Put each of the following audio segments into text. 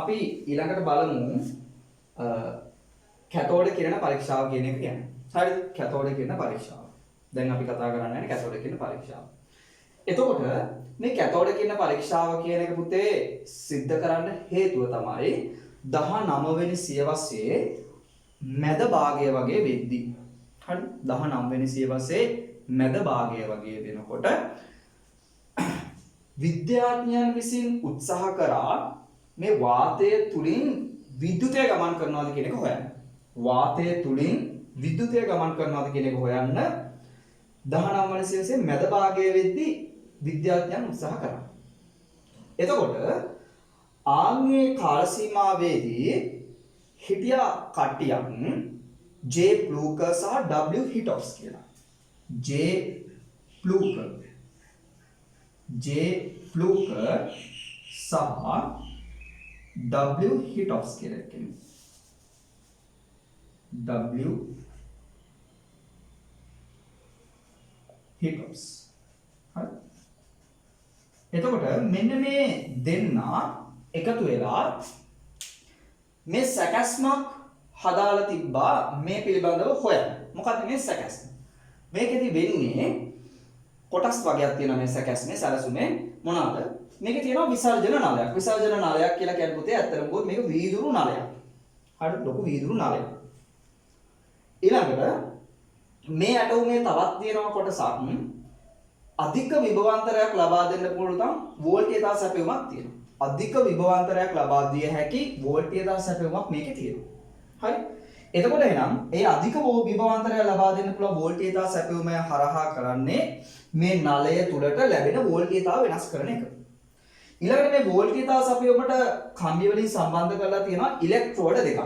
අපි ඊළඟට බලමු කැතෝඩ කිරණ පරීක්ෂාව කියන එක කියන්නේ. හරිද? කැතෝඩ කිරණ පරීක්ෂාව. දැන් අපි කතා කරන්නේ කැතෝඩ කිරණ පරීක්ෂාව. එතකොට මේ කැතෝඩ කිරණ පරීක්ෂාව කියන එක පුතේ සිද්ධ කරන්න හේතුව තමයි 19 වෙනි සියවසේ මැද භාගය වගේ වෙද්දී. හරි? 19 වෙනි සියවසේ මැද භාගය වගේ වෙනකොට විද්‍යාඥයන් විසින් උත්සාහ කරා මේ වාතය තුලින් විද්‍යුතය ගමන් කරනවාද කියන එක හොයන්න. වාතය තුලින් විද්‍යුතය ගමන් කරනවාද කියන එක හොයන්න 19 වෙනි සියවසේ මැද භාගයේ වෙද්දී විද්‍යාඥයන් උත්සාහ කරා. එතකොට ආන්ගේ කාල සීමාවේදී හිටියා කට්ටියක් J ප්ලූකර් සහ W හිටොක්ස් කියලා. J ප්ලූකර් සහ W හිටොක්ස් කියලා කෙනෙක්. W හිටොක්ස්. හරි. එතකොට මෙන්න මේ දෙන්නා එකතු වෙලා මේ සැකස්මක් හදාලා තිබ්බා මේ පිළිබඳව හොයන්න. මොකක්ද මේ සැකස්ම? මේකෙදි වෙන්නේ කොටස් වර්ගයක් තියෙනවා මේ සැකස්මේ සැලසුමේ. මොනවාද? මේකේ තියෙනවා විසර්ජන නලයක්. විසර්ජන නලයක් කියලා කියන්නේ පුතේ ඇත්තටම කොහොමද මේක වීදුරු නලයක්. හරි ලොකු වීදුරු නලයක්. ඊළඟට මේ ඇටෝමේ තවත් තියෙනවා කොටසක් අධික විභවාන්තරයක් ලබා දෙන්න පුළුවන් වෝල්ටේජ් සැපයුමක් තියෙනවා. අධික විභවාන්තරයක් ලබා දිය හැකි වෝල්ටේජ් සැපයුමක් මේකේ තියෙනවා. හරි. එතකොට එහෙනම් ඒ අධික විභවාන්තරය ලබා දෙන්න පුළුවන් වෝල්ටේජ් සැපයුම හරහා කරන්නේ මේ නලය තුලට ලැබෙන වෝල්ටේජ් වෙනස් කරන එක. ඊළඟට මේ වෝල්ටේජ් සැපයුමට කම්බි වලින් සම්බන්ධ කරලා තියෙනවා ඉලෙක්ට්‍රෝඩ දෙකක්.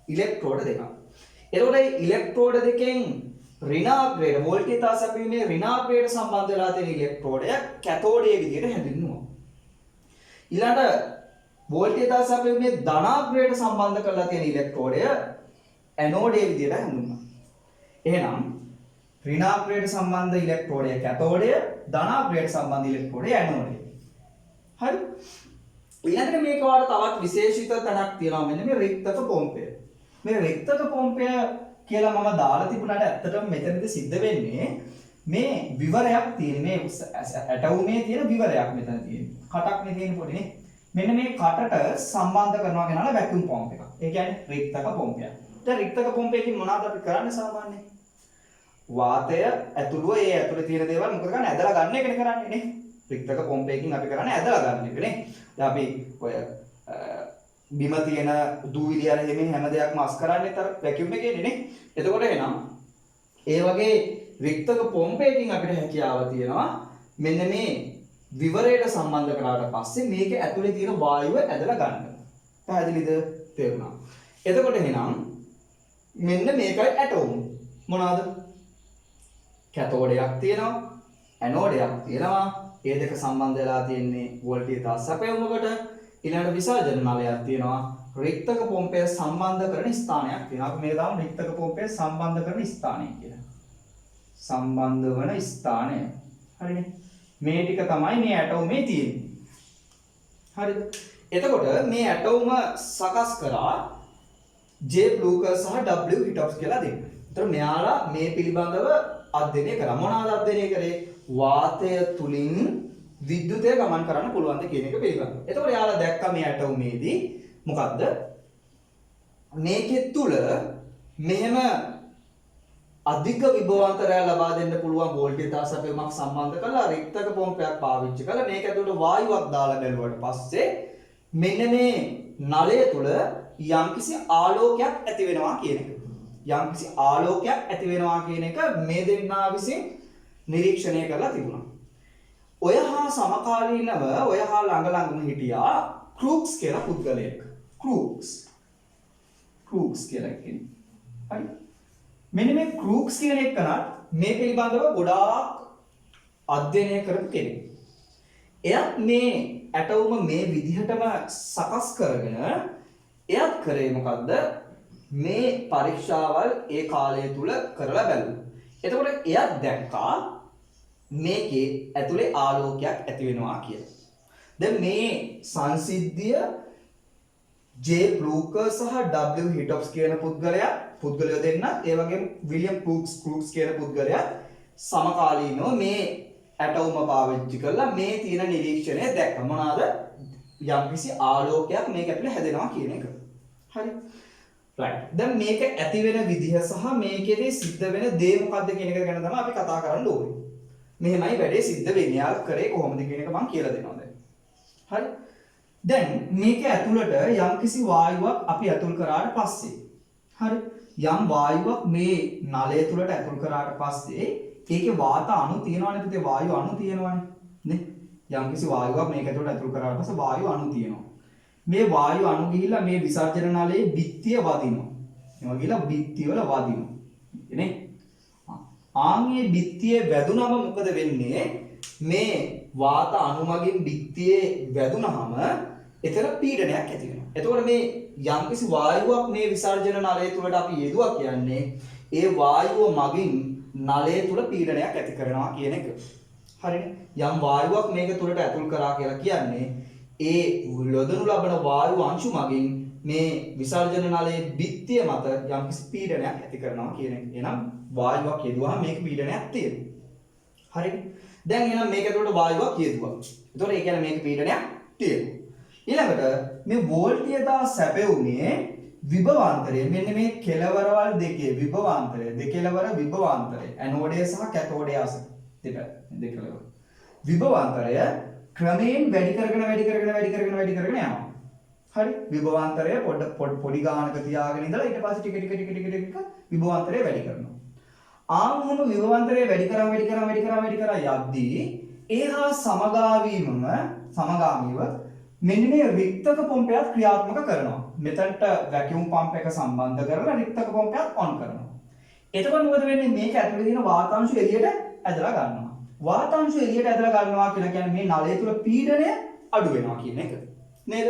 ඉලෙක්ට්‍රෝඩ දෙකක්. එතකොට මේ ඉලෙක්ට්‍රෝඩ දෙකෙන් ඍණාග්‍රේඩ වෝල්ටේජ් සැපයුමේ ඍණාග්‍රේඩ සම්බන්ධ වෙලා තියෙන ඉලෙක්ට්‍රෝඩය කැතෝඩයේ විදිහට හැඳින්වුවා. ඊළඟට වෝල්ටේජ් සැපයුමේ ධනාග්‍රේඩ සම්බන්ධ කරලා තියෙන ඉලෙක්ට්‍රෝඩය ඇනෝඩයේ විදිහට හැඳින්වුවා. එහෙනම් ඍණාග්‍රේඩ සම්බන්ධ ඉලෙක්ට්‍රෝඩය කැතෝඩය, ධනාග්‍රේඩ සම්බන්ධ ඉලෙක්ට්‍රෝඩය ඇනෝඩය. හරි. ඊළඟට මේක වල තවත් විශේෂිත තැනක් තියෙනවා මෙන්න මේ රික්තක පොම්පය. මේ රික්තක පොම්පය කියලා මම දාලා තිබුණාට ඇත්තටම මෙතනදී සිද්ධ වෙන්නේ මේ විවරයක් තියෙන මේ ඇටෝමේ තියෙන විවරයක් මෙතන තියෙන්නේ. කටක් නේ තියෙන පොඩි නේ. මෙන්න මේ කටට සම්බන්ධ කරනවා කියනවා වැකියුම් පොම්ප් එකක්. ඒ කියන්නේ රික්තක පොම්පයක්. දැන් රික්තක පොම්පයකින් මොනවද අපි කරන්නේ සාමාන්‍යයෙන්? වාතය ඇතුළුව ඒ ඇතුලේ තියෙන දේවල් මොකද කරන්නේ? ඇදලා ගන්න එකනේ කරන්නේ නේ. රික්තක පොම්පයකින් අපි කරන්නේ ඇදලා ගන්න එක නේ. දැන් අපි ඔය බිම තියෙන දූවිලි අර හැම දෙයක්ම අස් කරන්නේ තර වැකියුම් එකේනේ නේ. එතකොට එහෙනම් ඒ වගේ රික්තක පොම්පයකින් අපිට හැකියාව තියෙනවා මෙන්න මේ විවරයට සම්බන්ධ කරාට පස්සේ මේක ඇතුලේ තියෙන වායුව ඇදලා ගන්න. පැහැදිලිද? තේරුණා. එතකොට එහෙනම් මෙන්න මේකයි ඇටෝම. මොනවාද? කැතෝඩයක් තියෙනවා, ඇනෝඩයක් තියෙනවා. ඒ දෙක සම්බන්ධ වෙලා තියෙන්නේ වෝල්ටේජ් සැපයුමකට. ඊළඟට විසර්ජන නලයක් තියෙනවා. රික්තක පොම්පය සම්බන්ධ කරන ස්ථානයක් තියෙනවා. අපි මේක දාමු රික්තක පොම්පය සම්බන්ධ කරන ස්ථානය කියලා. සම්බන්ධ වන ස්ථානය. හරිනේ. මේ ටික තමයි මේ ඇටෝමේ තියෙන්නේ. හරිද? එතකොට මේ ඇටෝම සකස් කරා J ප්ලූකර් සහ W හිටොක්ස් කියලා දෙන්න. ඒතර මෙයාලා මේ පිළිබඳව අධ්‍යයනය කරා. මොනවාද අධ්‍යයනය කරේ? වාතය තුලින් විද්‍යුතය ගමන් කරන්න පුළුවන්ද කියන එක පිළිබඳව. එතකොට යාලා දැක්කා මේ ඇටෝමේදී මොකද්ද? මේකේ තුල මෙහෙම අධික විභවාන්තරය ලබා දෙන්න පුළුවන් වෝල්ටේජ් සැපයුමක් සම්බන්ධ කරලා රික්තක පොම්පයක් පාවිච්චි කරලා මේක ඇතුළට වායුවක් දාලා බැලුවට පස්සේ මෙන්න මේ නලය තුල යම්කිසි ආලෝකයක් ඇති වෙනවා කියන එක. යම්කිසි ආලෝකයක් ඇති වෙනවා කියන එක මේ දෙන්නා විසින් නිරීක්ෂණය කරලා තිබුණා. ඔය හා සමකාලීනව ඔය හා ළඟ හිටියා ක්‍රූක්ස් කියලා පුද්ගලයෙක්. ක්‍රූක්ස් කියලා කෙනෙක්. හරි. මෙන්න මේ ක්‍රූක්ස් කියන එකනත් මේ පිළිබඳව ගොඩාක් අධ්‍යයනය කරපු කෙනෙක්. එයත් මේ ඇටෝම මේ විදිහටම සකස් කරගෙන එයත් කරේ මොකද්ද? මේ පරීක්ෂාවල් ඒ කාලය තුල කරලා බැලුවා. එතකොට එයත් දැක්කා මේකේ ඇතුලේ ආලෝකයක් ඇති වෙනවා කියලා. දැන් මේ සංසිද්ධිය J Brooker සහ W Hittops කියන පුද්ගලයෝ දෙන්න ඒ වගේම විලියම් ක්‍රූක්ස් කියන පුද්ගලයා සමකාලීනව මේ ඇටෝම පාවිච්චි කරලා මේ තියෙන නිරීක්ෂණය දැක්ක. මොනවාද? යම්කිසි ආලෝකයක් මේක ඇතුලේ හැදෙනවා කියන එක. හරි. right. දැන් මේක ඇති වෙන විදිහ සහ මේකේදී සිද්ධ වෙන දේ මොකද්ද කියන එක ගැන තමයි අපි කතා කරන්න ඕනේ. මෙහෙමයි වැඩේ සිද්ධ වෙන්නේ. යාල කරේ කොහොමද කියන එක මම කියලා දෙනවා දැන්. හරි. දැන් මේක ඇතුළට යම්කිසි වායුවක් අපි ඇතුල් කරාට පස්සේ හරි යම් වායුවක් මේ නලය තුලට ඇතුල් කරාට පස්සේ ඒකේ වාත අණු තියෙනවනේ පුතේ වායු අණු තියෙනවනේ නේ යම්කිසි වායුවක් මේක ඇතුළට ඇතුල් කරාට පස්සේ වායු අණු තියෙනවා මේ වායු අණු ගිහිල්ලා මේ විසර්ජන නලයේ බිත්තිය වදිනවා ඒවා ගිහිල්ලා බිත්තිය වල වදිනවා නේ ආන්ගේ බිත්තියේ වැදුනම මොකද වෙන්නේ මේ වාත අණු මගින් බිත්තියේ වැදුනහම එතන පීඩනයක් ඇති වෙනවා. එතකොට මේ යම්කිසි වායුවක් මේ විසර්ජන නලය තුලට අපි යෙදුවා කියන්නේ ඒ වායුව මගින් නලය තුල පීඩනයක් ඇති කරනවා කියන එක. හරිනේ. යම් වායුවක් මේක තුලට ඇතුල් කරා කියලා කියන්නේ ඒ ලොදනු ලබන වායු අංශු මගින් මේ විසර්ජන නලයේ බිත්තිය මත යම්කිසි පීඩනයක් ඇති කරනවා කියන එක. එහෙනම් වායුවක් යෙදුවාම මේක පීඩනයක් තියෙනවා. හරිනේ. දැන් එහෙනම් මේක ඇතුළට වායුවක් යෙදුවා. එතකොට ඒ කියන්නේ මේක පීඩනයක් තියෙනවා. ඊළඟට මේ වෝල්ටීයතා සැපෙන්නේ විභවාන්තරය මෙන්න මේ කෙලවරවල් දෙකේ විභවාන්තරය දෙකලවර විභවාන්තරය ඇනෝඩය සහ කැතෝඩය අස දෙකලවර විභවාන්තරය ක්‍රමයෙන් වැඩි කරගෙන යනවා හරි විභවාන්තරය පොඩි ගානක තියාගෙන ඉඳලා ඊට පස්සේ ටික ටික විභවාන්තරය වැඩි කරනවා ආන්වම විභවාන්තරය වැඩි කරා යද්දී ඒහා සමගාමීව මෙන්න මේ රික්තක පොම්පයක් ක්‍රියාත්මක කරනවා. මෙතනට වැකියුම් පම්ප් එක සම්බන්ධ කරලා රික්තක පොම්පයක් ඔන් කරනවා. එතකොට මොකද වෙන්නේ? මේක ඇතුලේ තියෙන වාතාංශය එළියට ඇදලා ගන්නවා. වාතාංශය එළියට ඇදලා ගන්නවා කියලා කියන්නේ මේ නලය තුල පීඩනය අඩු වෙනවා කියන එක. නේද?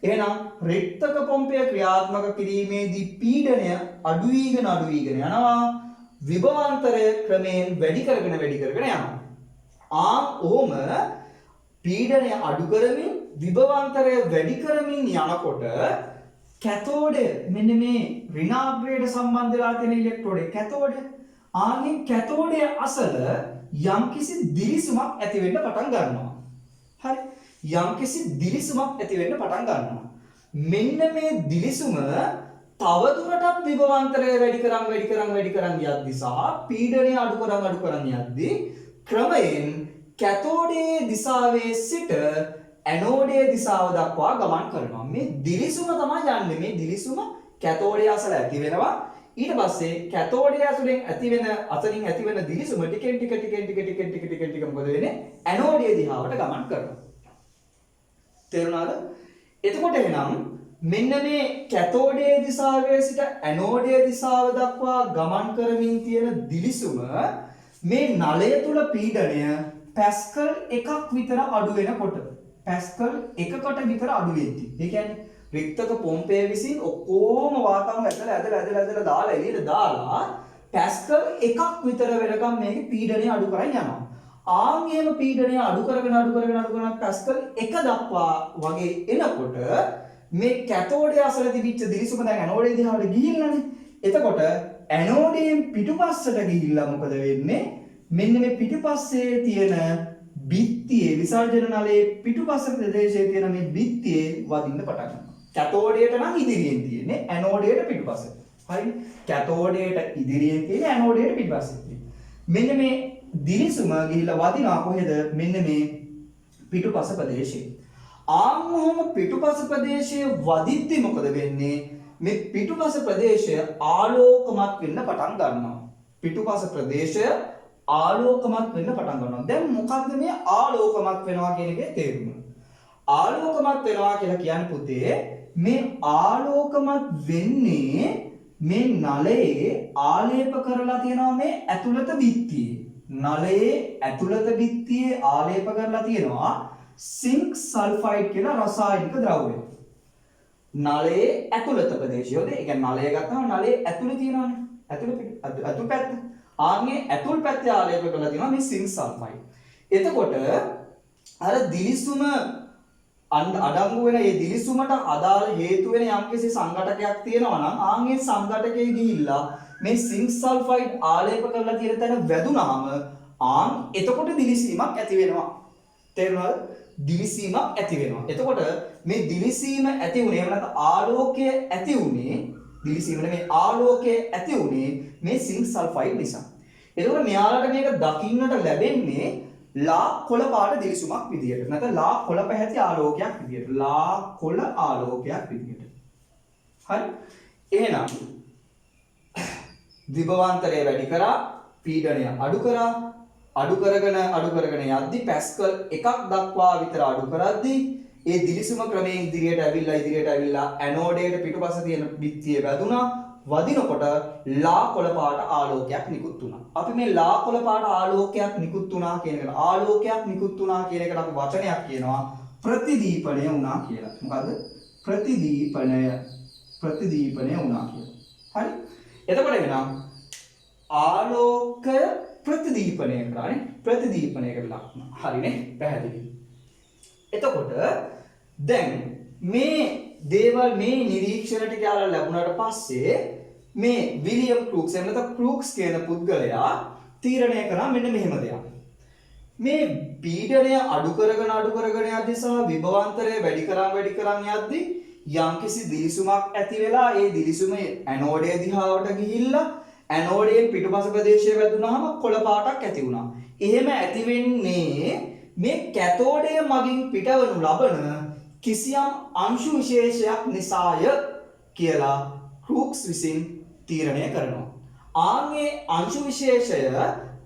එහෙනම් රික්තක පොම්පය ක්‍රියාත්මක කිරීමේදී පීඩනය අඩු වීගෙන යනවා. විභවාන්තරය ක්‍රමයෙන් වැඩි කරගෙන යනවා. ඔහොම පීඩනය අඩු කරමින් විභවාන්තරය වැඩි කරමින් යනකොට කැතෝඩය මෙන්න මේ ඍණාග්‍රයට සම්බන්ධ වෙලා තියෙන ඉලෙක්ට්‍රෝඩය කැතෝඩය ආන්ගේ කැතෝඩය අසල යම්කිසි දිලිසුමක් ඇති වෙන්න පටන් ගන්නවා. හරි යම්කිසි දිලිසුමක් ඇති වෙන්න පටන් ගන්නවා. මෙන්න මේ දිලිසුම තවදුරටත් විභවාන්තරය වැඩි කරන් යද්දි සහ පීඩනය අඩු කරන් යද්දි ක්‍රමයෙන් කැතෝඩයේ දිශාවේ සිට ඇනෝඩයේ දිශාව දක්වා ගමන් කරනවා. මේ දිලිසුම තමයි යන්නේ. මේ දිලිසුම කැතෝඩය අසල ඇති වෙනවා. ඊට පස්සේ කැතෝඩය ඇතුලෙන් අතරින් ඇති වෙන දිලිසුම ටිකෙන් ටික මොකද වෙන්නේ? ඇනෝඩයේ දිහාවට ගමන් කරනවා. තේරුණාද? එතකොට එහෙනම් මෙන්න මේ කැතෝඩයේ දිශාවේ සිට ඇනෝඩයේ දිශාව දක්වා ගමන් කරමින් තියෙන දිලිසුම මේ නලය තුල පීඩනය පැස්කල් 1ක් විතර අඩු වෙනකොට පැස්කල් 1කට විතර අඩු වෙද්දී ඒ කියන්නේ රික්තක පොම්පය විසින් ඔක්කොම වාතාවරණ ඇදලා දාලා එළියට දාලා පැස්කල් 1ක් විතර වෙනකම් මේකේ පීඩනය අඩු කරගෙන යනවා. ආන්ගේම පීඩනය අඩු කරගෙන පැස්කල් 1 දක්වා වගේ එනකොට මේ කැතෝඩය අසල තිබිච්ච දිලිසුම දැන් ඇනෝඩය දිහාට ගිහිල්ලානේ. එතකොට ඇනෝඩයෙන් පිටුපස්සට ගිහිල්ලා මොකද වෙන්නේ? මෙන්න මේ පිටුපස්සේ තියෙන බිත්තියේ විසර්ජන නලයේ පිටුපස ප්‍රදේශයේ තියෙන මේ බිත්තියේ වදින්න පටන් ගන්නවා. කැතෝඩයට නම් ඉදිරියෙන් තියෙන්නේ ඇනෝඩයට පිටුපස. හරිනේ? කැතෝඩයට ඉදිරියෙන් තියෙන්නේ ඇනෝඩයට පිටුපස්සේ තියෙන්නේ. මෙන්න මේ දිලිසුම ගිහිල්ලා වදිනවා කොහෙද? මෙන්න මේ පිටුපස ප්‍රදේශයේ. ආන්වම පිටුපස ප්‍රදේශයේ වදිද්දි මොකද වෙන්නේ? මේ පිටුපස ප්‍රදේශය ආලෝකමත් වෙන්න පටන් ගන්නවා. පිටුපස ප්‍රදේශය ආලෝකමත් වෙන්න පටන් ගන්නවා. දැන් මොකද්ද මේ ආලෝකමත් වෙනවා කියන එකේ තේරුම? ආලෝකමත් වෙනවා කියලා කියන්නේ පුතේ මේ ආලෝකමත් වෙන්නේ මේ නලයේ ආලේප කරලා තියෙනවා මේ ඇතුළත බිත්තියේ. නලයේ ඇතුළත බිත්තියේ ආලේප කරලා තියෙනවා සිංක් සල්ෆයිඩ් කියලා රසායනික ද්‍රව්‍යය. නලයේ ඇතුළත ප්‍රදේශයෝද ඒ කියන්නේ නලය ගත්තම නලයේ ඇතුළේ තියෙනවානේ. ඇතුළේ පැත්ත. ආන්ගේ ඇතුල් පැත්තේ ආලේප කරලා තියෙනවා මේ සිංක් සල්ෆයිඩ්. එතකොට අර දිලිසුම අඩංගු වෙන මේ දිලිසුමට අදාළ හේතු වෙන යම්කිසි සංඝටකයක් තියෙනවා නම් ආන්ගේ සංඝටකයේ ගිහිල්ලා මේ සිංක් සල්ෆයිඩ් ආලේප කරලා තියෙන තැන වැදුනාම එතකොට දිලිසීමක් ඇති වෙනවා. තේරුණාද? දිලිසීමක් ඇති වෙනවා. එතකොට මේ දිලිසීම ඇති වුණේ එහෙම නැත්නම් ආලෝකය ඇති වුණේ දිලිසීම නෙමෙයි ආලෝකය ඇති වුණේ මේ සිංක් සල්ෆයිඩ් නිසා. එතකොට මෙයාලට මේක දකින්නට ලැබෙන්නේ ලා කොළ පාට දිලිසුමක් විදියට. නැත්නම් ලා කොළ පැහැති ආලෝකයක් විදියට. ලා කොළ ආලෝකයක් විදියට. හරි? එහෙනම් විභවාන්තරය වැඩි කරා, පීඩනය අඩු කරා, අඩු කරගෙන යද්දි පැස්කල් 1ක් දක්වා විතර අඩු කරද්දී ඒ දිලිසුම ක්‍රමයෙන් ඉදිරියට ඇවිල්ලා ඇනෝඩයට පිටුපස තියෙන බිත්තිය වැදුනා. වදිනකොට ලා කොළ පාට ආලෝකයක් නිකුත් වුණා. අපි මේ ලා කොළ පාට ආලෝකයක් නිකුත් වුණා කියන එකට අපි වචනයක් කියනවා ප්‍රතිදීපණය වුණා කියලා. මොකද්ද? ප්‍රතිදීපණය වුණා කියලා. හරි? එතකොට එනවා ආලෝකය ප්‍රතිදීපණය කරානේ. ප්‍රතිදීපණය කරලා හරිනේ? පැහැදිලි. එතකොට දැන් මේ දේවල් මේ නිරීක්ෂණ ටික යාලා ලැබුණාට පස්සේ මේ විලියම් ක්‍රූක්ස් එහෙම නැත්නම් ක්‍රූක්ස් කියන පුද්ගලයා තීරණය කරා මෙන්න මෙහෙම දෙයක්. මේ පීඩනය අඩු කරගෙන යද්දී සහ විභවාන්තරය වැඩි කරන් යද්දී යම්කිසි දිලිසුමක් ඇති වෙලා ඒ දිලිසුම ඇනෝඩය දිහාවට ගිහිල්ලා ඇනෝඩයෙන් පිටුපස ප්‍රදේශයේ වැදුනහම කොළ පාටක් ඇති වුණා. එහෙම ඇති වෙන්නේ මේ කැතෝඩය මගින් පිටවනු ලබන කිසියම් අංශු විශේෂයක් නිසාය කියලා ක්‍රූක්ස් විසින් තීරණය කරනවා. ආන්ගේ අංශු විශේෂය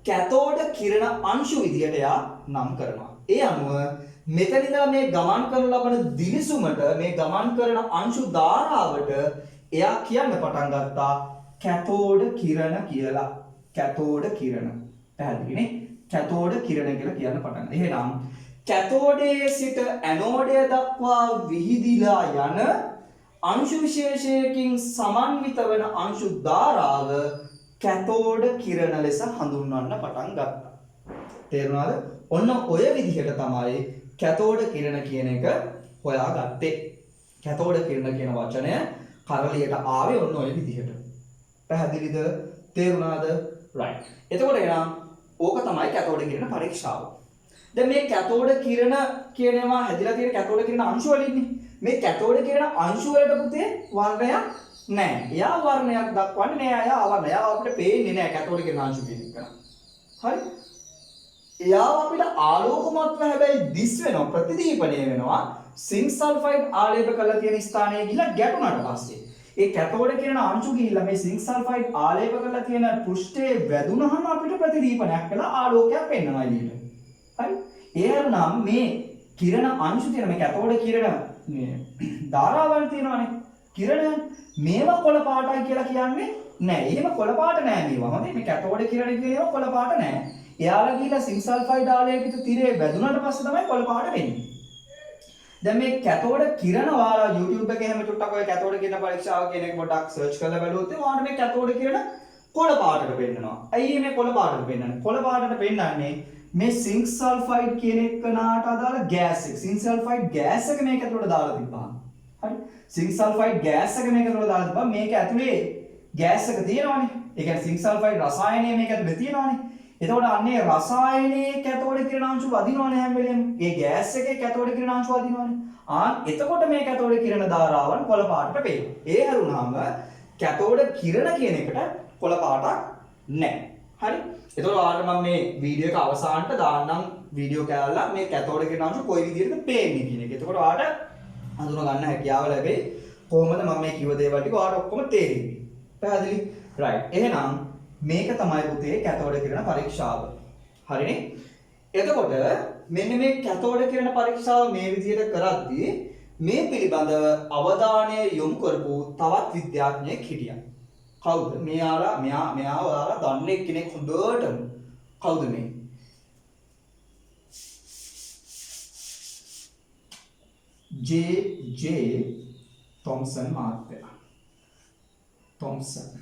කැතෝඩ කිරණ අංශු විදියට එයා නම් කරනවා. ඒ අනුව මෙතන ඉඳලා මේ ගමන් කරන ලබන දිලිසුමට මේ ගමන් කරන අංශු ධාරාවට එයා කියන්න පටන් ගත්තා කැතෝඩ කිරණ කියලා. කැතෝඩ කිරණ. පැහැදිලිනේ? කැතෝඩ කිරණ කියලා කියන්න පටන් ගත්තා. එහෙනම් කැතෝඩයේ සිට ඇනෝඩය දක්වා විහිදිලා යන අංශු විශේෂයකින් සමන්විත වන අංශු ධාරාව කැතෝඩ කිරණ ලෙස හඳුන්වන්න පටන් ගත්තා. තේරුණාද? ඔන්න ඔය විදිහට තමයි කැතෝඩ කිරණ කියන එක හොයාගත්තේ. කැතෝඩ කිරණ කියන වචනය කරලියට ආවේ ඔන්න ඔය විදිහට. පැහැදිලිද? තේරුණාද? right. එතකොට එහෙනම් ඕක තමයි කැතෝඩ කිරණ පරීක්ෂාව. දැන් මේ කැතෝඩ කිරණ කියනවා හැදිලා තියෙන කැතෝඩ කිරණ අංශු වලින්නේ. මේ කැතෝඩ කිරණ අංශු වලට පුතේ වර්ණයක් නැහැ. එයා වර්ණයක් දක්වන්නේ නැහැ. එයා අවර්ණ. එයා අපිට පේන්නේ නැහැ කැතෝඩ කිරණ අංශු කියන එක. හරි? එයා අපිට ආලෝකමත්ව හැබැයි දිස් වෙනවා ප්‍රතිදීපණය වෙනවා. සිංක් සල්ෆයිඩ් ආලේප කරලා තියෙන ස්ථානයේ ගිහිල්ලා ගැටුණාට පස්සේ ඒ කැතෝඩ කිරණ අංශු ගිහිල්ලා මේ සිංක් සල්ෆයිඩ් ආලේප කරලා තියෙන පෘෂ්ඨයේ වැදුනහම අපිට ප්‍රතිදීපනයක් වෙලා ආලෝකයක් පෙන්වනවා එළියට. හරි? එහෙනම් මේ කිරණ අංශු තියෙන මේ කැතෝඩ කිරණ මේ ධාරාවල් තියෙනවානේ. කිරණ මේවා කොළ පාටයි කියලා කියන්නේ නෑ. එහෙම කොළ පාට නෑ මේවා. හොඳේ මේ කැතෝඩ කිරණ කියනවා කොළ පාට නෑ. එයාලා ගිහලා සිංක් සල්ෆයිඩ් ආලේපිත තිරේ වැදුනට පස්සේ තමයි කොළ පාට වෙන්නේ. දැන් මේ කැතෝඩ කිරණ ඔයාලා YouTube එකේ හැම චුට්ටක් ඔය කැතෝඩ කිරණ පරීක්ෂාව කියන එක පොඩ්ඩක් සර්ච් කරලා බලුවොත් ඔයාලට මේ කැතෝඩ කිරණ කොළ පාටට පෙන්නනවා. ඇයි මේ කොළ පාටට පෙන්නන්නේ? කොළ පාටට පෙන්නන්නේ මේ සිංක් සල්ෆයිඩ් කියන එකනට අදාළ ගෑස් එක. සිංක් සල්ෆයිඩ් ගෑස් එක මේක ඇතුළට දාලා තිබ්බහම. හරි? සිංක් සල්ෆයිඩ් ගෑස් එක මේක ඇතුළට දාලා තිබ්බම මේක ඇතුලේ ගෑස් එක තියෙනවානේ. ඒ කියන්නේ සිංක් සල්ෆයිඩ් රසායනය මේක ඇතුලේ තියෙනවානේ. එතකොට අන්නේ රසායනයේ කැතෝඩ කිරණ අංශු වදිනවනේ හැම වෙලෙම. ඒ ගෑස් එකේ කැතෝඩ කිරණ අංශු වදිනවනේ. එතකොට මේ කැතෝඩ කිරණ ධාරාවන් කොළ පාටට පේනවා. ඒ හැරුණාම කැතෝඩ කිරණ කියන එකට කොළ පාටක් නැහැ. හරි? එතකොට ඔයාලට මම මේ වීඩියෝ එක අවසානට දාන්නම් වීඩියෝ කෑල්ල මේ කැතෝඩ කිරණ අංශු කොයි විදිහටද පේන්නේ කියන එක. එතකොට ඔයාලට හඳුනා ගන්න හැකියාව ලැබෙයි. කොහොමද මම මේ කිව්ව දේවල් ටික ඔයාලට ඔක්කොම තේරෙන්නේ. පැහැදිලි? right. එහෙනම් මේක තමයි පුතේ කැතෝඩ කිරණ පරීක්ෂාව. හරිනේ? එතකොට මෙන්න මේ කැතෝඩ කිරණ පරීක්ෂාව මේ විදිහට කරද්දී මේ පිළිබඳව අවධානය යොමු කරපු තවත් විද්‍යාඥයෙක් හිටියා. කවුද? මෙයා ඔයාලා දන්නේ කෙනෙක් හොඳටම. කවුද මේ? ජේ තොම්සන් මහත්තයා. තොම්සන්.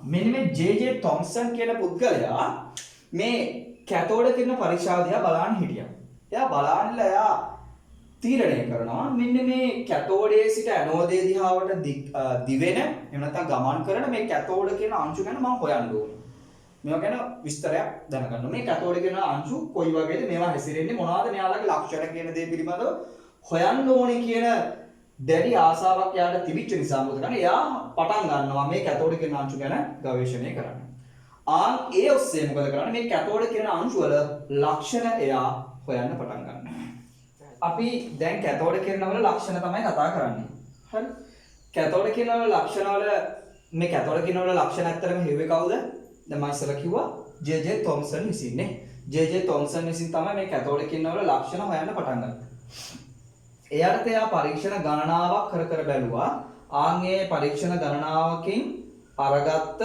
මෙන්න මේ ජේ තොම්සන් කියන පුද්ගලයා මේ කැතෝඩ කිරණ පරීක්ෂාව දිහා බලන්න හිටියා. එයා බලන්නලා එයා තීරණය කරනවා මෙන්න මේ කැතෝඩයේ සිට ඇනෝඩයේ දිහාවට දිවෙන එහෙම නැත්නම් ගමන් කරන මේ කැතෝඩ කියන අංශු ගැන මම හොයන්න ඕනේ. මේවා ගැන විස්තරයක් දැනගන්න. මේ කැතෝඩ කියන අංශු කොයි වගේද මේවා හැසිරෙන්නේ මොනවද මෙයාලගේ ලක්ෂණ කියන දේ පිළිබඳව හොයන්න ඕනේ කියන දැඩි ආසාවක් යාට තිබිච්ච නිසා මොකද කරන්නේ? එයා පටන් ගන්නවා මේ කැතෝඩ කියන අංශු ගැන ගවේෂණය කරන්න. ඒ ඔස්සේ මොකද කරන්නේ? මේ කැතෝඩ කියන අංශු වල ලක්ෂණ එයා හොයන්න පටන් ගන්නවා. අපි දැන් කැතෝඩ කිරණවල ලක්ෂණ තමයි කතා කරන්නේ. හරි? කැතෝඩ කිරණවල ලක්ෂණ වල මේ කැතෝඩ කිරණවල ලක්ෂණ ඇත්තටම හෙව්වේ කවුද? දැන් මම ඉස්සෙල්ලා කිව්වා ජේ.ජේ. තොම්සන් විසින් නේ. ජේ.ජේ. තොම්සන් විසින් තමයි මේ කැතෝඩ කිරණවල ලක්ෂණ හොයන්න පටන් ගත්තේ. එයාට එයා පරීක්ෂණ ගණනාවක් කර බැලුවා. ආන්ගේ පරීක්ෂණ ගණනාවකින් අරගත්ත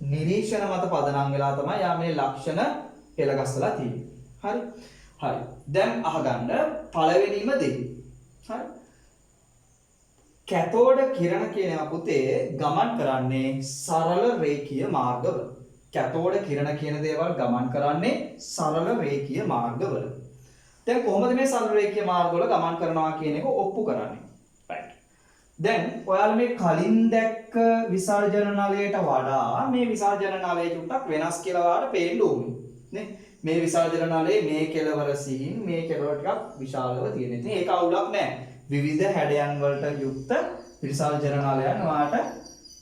නිරීක්ෂණ මත පදනම් වෙලා තමයි යා මේ ලක්ෂණ පෙළගස්සලා තියෙන්නේ. හරි? හරි. දැන් අහගන්න පළවෙනිම දේ. හරි. කැතෝඩ කිරණ කියනවා පුතේ ගමන් කරන්නේ සරල රේඛීය මාර්ගවල. කැතෝඩ කිරණ කියන දේවල් ගමන් කරන්නේ සරල රේඛීය මාර්ගවල. දැන් කොහොමද මේ සරල රේඛීය මාර්ගවල ගමන් කරනවා කියන එක ඔප්පු කරන්නේ? right. දැන් ඔයාලා මේ කලින් දැක්ක විසර්ජන නලයට වඩා මේ විසර්ජන නලය චුට්ටක් වෙනස් කියලා ඔයාලට පේන්න ඕනේ. නේ? මේ විසර්ජන නලයේ මේ කෙළවර සිහින් මේ කෙළවර ටිකක් විශාලව තියෙන. ඉතින් ඒක අවුලක් නැහැ. විවිධ හැඩයන් වලට යුක්ත විසර්ජන නලයන් ඔයාලට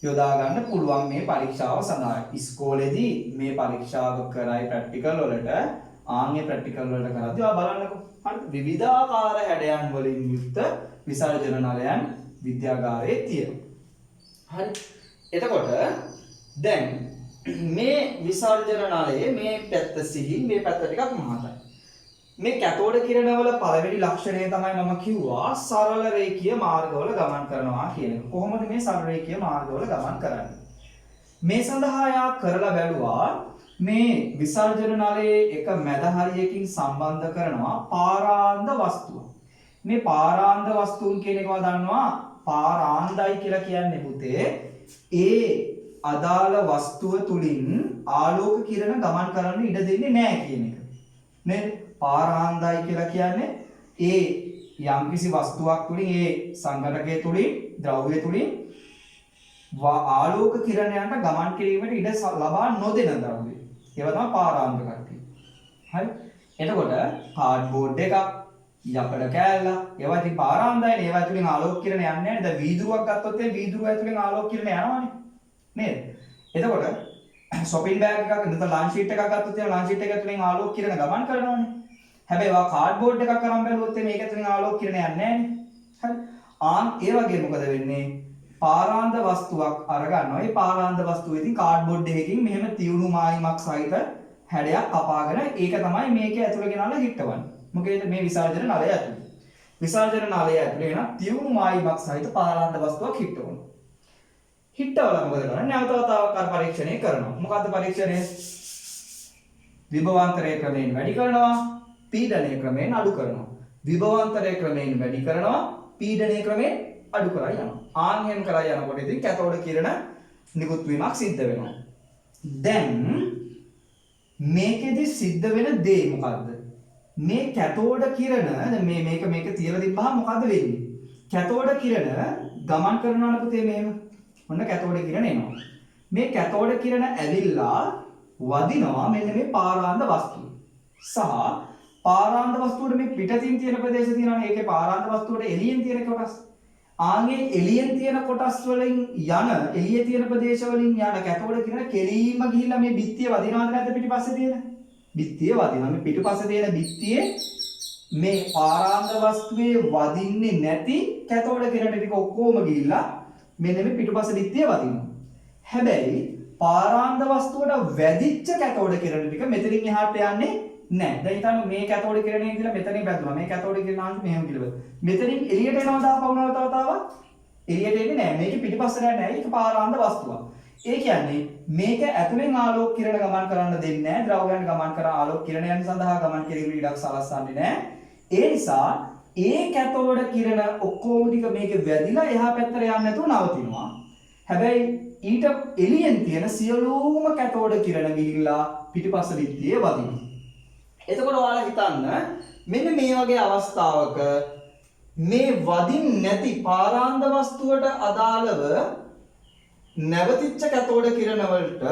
යොදා ගන්න පුළුවන් මේ පරීක්ෂාව සඳහා. ඉස්කෝලේදී මේ පරීක්ෂාව කරයි ප්‍රැක්ටිකල් වලට ආන්ගේ ප්‍රැක්ටිකල් වලට කරද්දී ඔයා බලන්නකෝ. හරි විවිධාකාර හැඩයන් වලින් යුක්ත විසර්ජන නලයන් විද්‍යාගාරයේ තියෙනවා. හරි. එතකොට දැන් මේ විසර්ජන නලයේ මේ පැත්ත සිහින් මේ පැත්ත ටිකක් මහතයි. මේ කැතෝඩ කිරණවල පළවෙනි ලක්ෂණය තමයි මම කිව්වා සරල රේඛීය මාර්ගවල ගමන් කරනවා කියන එක. කොහොමද මේ සරල රේඛීය මාර්ගවල ගමන් කරන්නේ? මේ සඳහා යා කරලා බැලුවා මේ විසර්ජන නලයේ එක මැද හරියකින් සම්බන්ධ කරනවා පාරාන්ද වස්තුව. මේ පාරාන්ද වස්තුන් කියන එකව දන්නවා පාරාන්දයි කියලා කියන්නේ පුතේ ඒ අදාළ වස්තුව තුලින් ආලෝක කිරණ ගමන් කරන්න ඉඩ දෙන්නේ නැහැ කියන එක. නේද? පාරාන්දයි කියලා කියන්නේ ඒ යම්කිසි වස්තුවක් තුලින් ඒ සංඝටකයේ තුලින් ද්‍රව්‍ය තුලින් ආලෝක කිරණයන්ට ගමන් කිරීමට ඉඩ ලබා නොදෙන ද්‍රව්‍ය. ඒවා තමයි පාරාන්ද කට්ටිය. හරි? එතකොට කාඩ්බෝඩ් එකක් යකඩ කෑල්ල ඒවා ඉතින් පාරාන්දයිනේ. ඒවා තුලින් ආලෝක කිරණ යන්නේ නැහැ. දැන් වීදුරුවක් ගත්තොත් ඒ වීදුරුව ඇතුලෙන් ආලෝක කිරණ යනවානේ. නේද? එතකොට shopping bag එකක් නැත්නම් lunch sheet එකක් ගත්තොත් ඒ lunch sheet එක ඇතුලෙන් ආලෝක කිරණ ගමන් කරනවානේ. හැබැයි වා කාඩ්බෝඩ් එකක් අරන් බැලුවොත් මේක ඇතුලෙන් ආලෝක කිරණ යන්නේ නැහැනේ. හරි. ඒ වගේ මොකද වෙන්නේ? පාරාන්ද වස්තුවක් අරගන්නවා. ඒ පාරාන්ද වස්තුව ඉතින් කාඩ්බෝඩ් එකකින් මෙහෙම තියුණු මායිමක් සහිත හැඩයක් කපාගෙන ඒක තමයි මේකේ ඇතුලේ ගෙනල්ලා හිටවන්නේ. මොකේද මේ විසර්ජන නලය ඇතුලේ. විසර්ජන නලය ඇතුලේ වෙන තියුණු මායිමක් සහිත පාරාන්ද වස්තුවක් හිටවනවා. හිටවලා මොකද කරන්නේ? නැවත වතාවක් පරීක්ෂණය කරනවා. මොකද්ද පරීක්ෂණය? විභවාන්තරය ක්‍රමයෙන් වැඩි කරනවා, පීඩනය ක්‍රමයෙන් අඩු කරනවා. විභවාන්තරය ක්‍රමයෙන් වැඩි කරනවා, පීඩනය ක්‍රමයෙන් අඩු කරා යනවා. ආන්හෙන් කරා යනකොට ඉතින් කැතෝඩ කිරණ නිකුත් වීමක් සිද්ධ වෙනවා. දැන් මේකෙදි සිද්ධ වෙන දේ මොකද්ද? මේ කැතෝඩ කිරණ මේක තියලා තිබ්බහම මොකද්ද වෙන්නේ? කැතෝඩ කිරණ ගමන් කරනවා පුතේ මෙහෙම. ඔන්න කැතෝඩ කිරණ එනවා. මේ කැතෝඩ කිරණ ඇවිල්ලා වදිනවා මෙන්න මේ පාරාන්ද වස්තුව. සහ පාරාන්ද වස්තුවට මේ පිටතින් තියෙන ප්‍රදේශ තියෙනවානේ. ඒකේ පාරාන්ද වස්තුවට එළියෙන් තියෙන කොටස්. ආන්ගේ එළියෙන් තියෙන කොටස් වලින් යන එළියේ තියෙන ප්‍රදේශ වලින් යන කැතෝඩ කිරණ කෙලීම ගිහිල්ලා මේ බිත්තිය වදිනවද නැද්ද පිටිපස්සේ තියෙන? බිත්තිය වදිනවා. මේ පිටිපස්සේ තියෙන බිත්තියේ මේ පාරාන්ද වස්තුවේ වදින්නේ නැති කැතෝඩ කිරණ ටික ඔක්කොම ගිහිල්ලා මෙන්න මේ පිටිපස්සේ බිත්තිය වදිනවා. හැබැයි පාරාන්ද වස්තුවට වැදිච්ච කැතෝඩ කිරණ ටික මෙතනින් එහාට යන්නේ නැහැ. දැන් හිතන්න මේ කැතෝඩ කිරණේ ඉඳලා මෙතනින් වැදුනා. මේ කැතෝඩ කිරණ ආන්ති මෙහෙම කියලා. මෙතනින් එළියට එනවා දාපවුනව තවතාවක් එළියට එන්නේ නැහැ. මේක පිටිපස්සට යන්නේ නැහැ. ඒක පාරාන්ද වස්තුවක්. ඒ කියන්නේ මේක ඇතුලෙන් ආලෝක කිරණ ගමන් කරන්න දෙන්නේ නැහැ. ද්‍රවයන් ගමන් කර ආලෝක කිරණයන් සඳහා ගමන් කිරීමේ ඉඩක් සලස්වන්නේ නැහැ. ඒ නිසා ඒ කැතෝඩ කිරණ ඔක්කොම ටික මේක වැදිලා එහා පැත්තට යන්නේ නැතුව නවතිනවා. හැබැයි ඊට එළියෙන් තියෙන සියලුම කැතෝඩ කිරණ ගිහිල්ලා පිටිපස්ස බිත්තියේ වදිනවා. එතකොට ඔයාලා හිතන්න මෙන්න මේ වගේ අවස්ථාවක මේ වදින් නැති පාරාන්ද වස්තුවට අදාළව නැවතිච්ච කැතෝඩ කිරණ වලට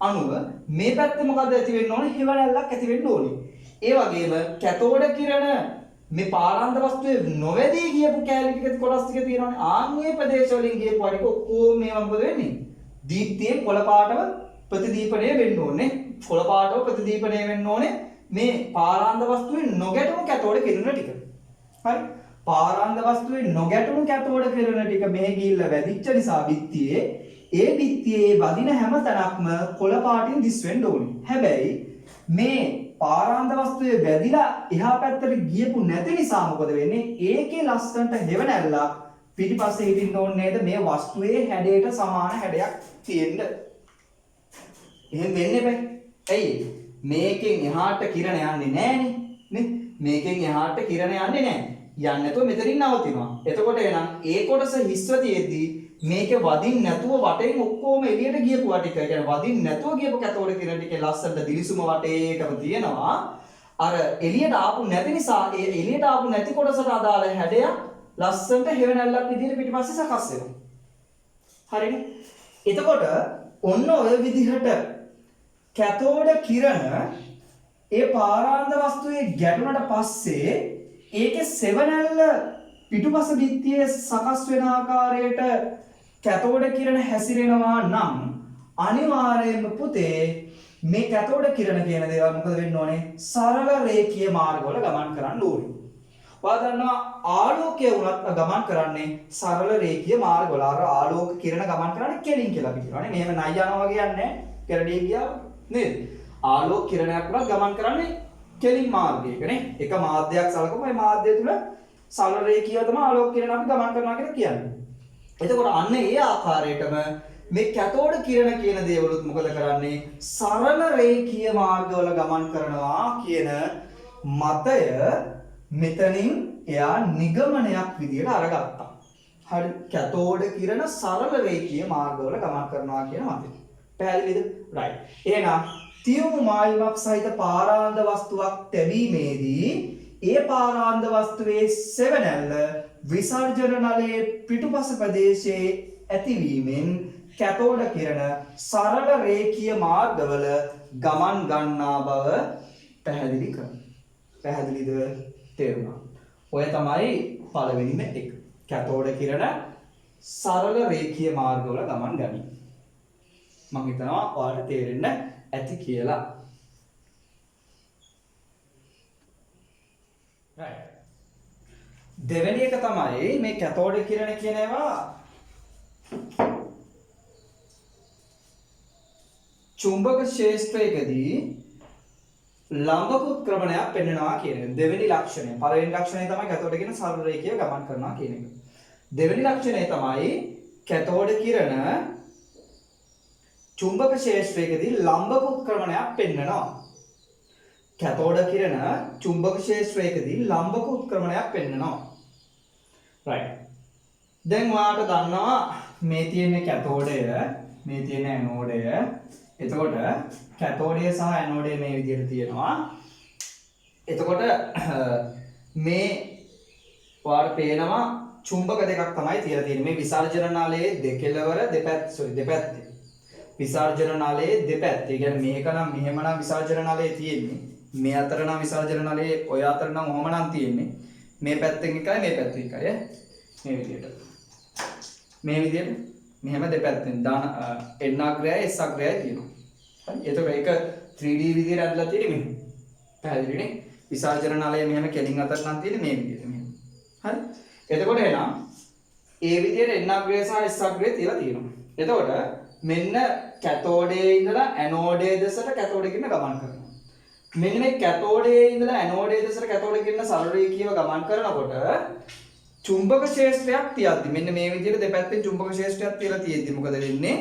අනුව මේ පැත්තේ මොකද ඇති වෙන්න ඕනේ? හෙවණැල්ලක් ඇති වෙන්න ඕනේ. ඒ වගේම කැතෝඩ කිරණ මේ පාරාන්ද වස්තුවේ නොවැදී ගියපු කැලී ටික කොටස් ටික තියෙනවානේ. ආන්ගේ ප්‍රදේශ වලින් ගියපු හරික ඔක්කොම මේවා මොකද වෙන්නේ? දීප්තියෙන් කොළ පාටව ප්‍රතිදීපණය වෙන්න ඕනේ. කොළ පාටව ප්‍රතිදීපණය වෙන්න ඕනේ මේ පාරාන්ද වස්තුවේ නොගැටුණු කැතෝඩ කිරණ ටික. හරි? පාරාන්ද වස්තුවේ නොගැටුණු කැතෝඩ කිරණ ටික මෙහෙ ගිහිල්ලා වැදිච්ච නිසා බිත්තියේ ඒ බිත්තියේ වදින හැම තැනක්ම කොළ පාටින් දිස් වෙන්න ඕනේ. හැබැයි මේ පාරාන්ද වස්තුවේ වැදිලා එහා පැත්තට ගියපු නැති නිසා මොකද වෙන්නේ? ඒකේ ලස්සනට හෙවණැල්ලක් පිටිපස්සේ හිටින්න ඕනේ නේද? මේ වස්තුවේ හැඩයට සමාන හැඩයක් තියෙන්න. එහෙම වෙන්නේ බෑ. ඇයි? මේකෙන් එහාට කිරණ යන්නේ නැහනේ. නේ? මේකෙන් එහාට කිරණ යන්නේ නැහැ. යන්නේ නැතුව මෙතනින් නවතිනවා. එතකොට එහෙනම් ඒ කොටස හිස්ව තියෙද්දි මේක වදින් නැතුව වටේන් ඔක්කොම එළියට ගියපු ටික. ඒ කියන්නේ වදින් නැතුව ගියපු කැතෝඩ කිරණ ටිකේ ලස්සනට දිලිසුම වටේටම තියෙනවා. අර එළියට ආපු නැති නිසා ඒ එළියට ආපු නැති කොටසට අදාළ හැඩයක් ලස්සනට හෙවණැල්ලක් විදිහට පිටිපස්සේ සකස් වෙනවා. හරිනේ? එතකොට ඔන්න ඔය විදිහට කැතෝඩ කිරණ ඒ පාරාන්ද වස්තුවේ ගැටුණට පස්සේ ඒකේ සෙවණැල්ල පිටුපස බිත්තියේ සකස් වෙන ආකාරයට කැතෝඩ කිරණ හැසිරෙනවා නම් අනිවාර්යයෙන්ම පුතේ මේ කැතෝඩ කිරණ කියන දේවල් මොකද වෙන්න ඕනේ? සරල රේඛීය මාර්ගවල ගමන් කරන්න ඕනේ. ඔයා දන්නවා ආලෝකය වුණත් ගමන් කරන්නේ සරල රේඛීය මාර්ගවල. අර ආලෝක කිරණ ගමන් කරන්නේ කෙලින් කියලා අපි කියනවානේ. මෙහෙම නයි යනවා වගේ යන්නේ නැහැ. කෙරඩිය ගියා නේද? ආලෝක කිරණයක් වුණත් ගමන් කරන්නේ කෙලින් මාර්ගයකනේ. එක මාධ්‍යයක් සලකමු. මේ මාධ්‍ය තුල සරල රේඛීයව තමයි ආලෝක කිරණ අපි ගමන් කරනවා කියලා කියන්නේ. එතකොට අන්න ඒ ආකාරයටම මේ කැතෝඩ කිරණ කියන දේවලුත් මොකද කරන්නේ? සරල රේඛීය මාර්ගවල ගමන් කරනවා කියන මතය මෙතනින් එයා නිගමනයක් විදියට අරගත්තා. හරි? කැතෝඩ කිරණ සරල රේඛීය මාර්ගවල ගමන් කරනවා කියන මතය. පැහැදිලිද? right. එහෙනම් තියුණු මායිමක් සහිත පාරාන්ද වස්තුවක් තැබීමේදී ඒ පාරාන්ද වස්තුවේ සෙවණැල්ල විසර්ජන නලයේ පිටුපස ප්‍රදේශයේ ඇතිවීමෙන් කැතෝඩ කිරණ සරල රේඛීය මාර්ගවල ගමන් ගන්නා බව පැහැදිලි කරනවා. පැහැදිලිද? තේරුණා? ඔය තමයි පළවෙනිම එක. කැතෝඩ කිරණ සරල රේඛීය මාර්ගවල ගමන් ගනී. මම හිතනවා ඔයාලට තේරෙන්න ඇති කියලා. right. දෙවෙනි එක තමයි මේ කැතෝඩ කිරණ කියන ඒවා චුම්බක ක්ෂේත්‍රයකදී ලම්බක උත්ක්‍රමණයක් පෙන්වනවා කියන එක. දෙවෙනි ලක්ෂණය. පළවෙනි ලක්ෂණය තමයි කැතෝඩ කිරණ සරල රේඛීයව ගමන් කරනවා කියන එක. දෙවෙනි ලක්ෂණය තමයි කැතෝඩ කිරණ චුම්බක ක්ෂේත්‍රයකදී ලම්බක උත්ක්‍රමණයක් පෙන්වනවා. කැතෝඩ කිරණ චුම්බක ක්ෂේත්‍රයකදී ලම්බක උත්ක්‍රමණයක් පෙන්වනවා. right. දැන් ඔයාලට දන්නවා මේ තියෙන කැතෝඩය, මේ තියෙන ඇනෝඩය. එතකොට කැතෝඩය සහ ඇනෝඩය මේ විදිහට තියෙනවා. එතකොට මේ ඔයාලට පේනවා චුම්බක දෙකක් තමයි තියලා තියෙන්නේ. මේ විසර්ජන නාලයේ දෙකලවර දෙපැත්තේ. විසර්ජන නාලයේ දෙපැත්තේ. ඒ කියන්නේ මේක නම් මෙහෙම නම් විසර්ජන නාලයේ තියෙන්නේ. මේ අතර නම් විසර්ජන නාලයේ ඔය අතර නම් ඔහම නම් තියෙන්නේ. මේ පැත්තෙන් එකයි මේ පැත්තෙන් එකයි. මේ විදිහට. මේ විදිහට මෙහෙම දෙපැත්තෙන් දාන n අග්‍රයයි s අග්‍රයයි තියෙනවා. හරි. එතකොට ඒක 3D විදිහට ඇදලා තියෙන්නේ මෙහෙම. පැහැදිලිනේ? විසර්ජන නාලය මෙහෙම කෙලින් අතර නම් තියෙන්නේ මේ විදිහට මෙහෙම. හරි. එතකොට එහෙනම් ඒ විදිහට n අග්‍රය සහ s අග්‍රය තියලා තියෙනවා. එතකොට මෙන්න කැතෝඩයේ ඉඳලා ඇනෝඩයේ දෙසට කැතෝඩ කිරණ ගමන් කරනවා. මෙන්න මේ කැතෝඩයේ ඉඳලා ඇනෝඩයේ දෙසට කැතෝඩ කිරණ සරල රේඛීයව ගමන් කරනකොට චුම්බක ක්ෂේත්‍රයක් තියද්දි මෙන්න මේ විදිහට දෙපැත්තෙන් චුම්බක ක්ෂේත්‍රයක් තියලා තියෙද්දි මොකද වෙන්නේ?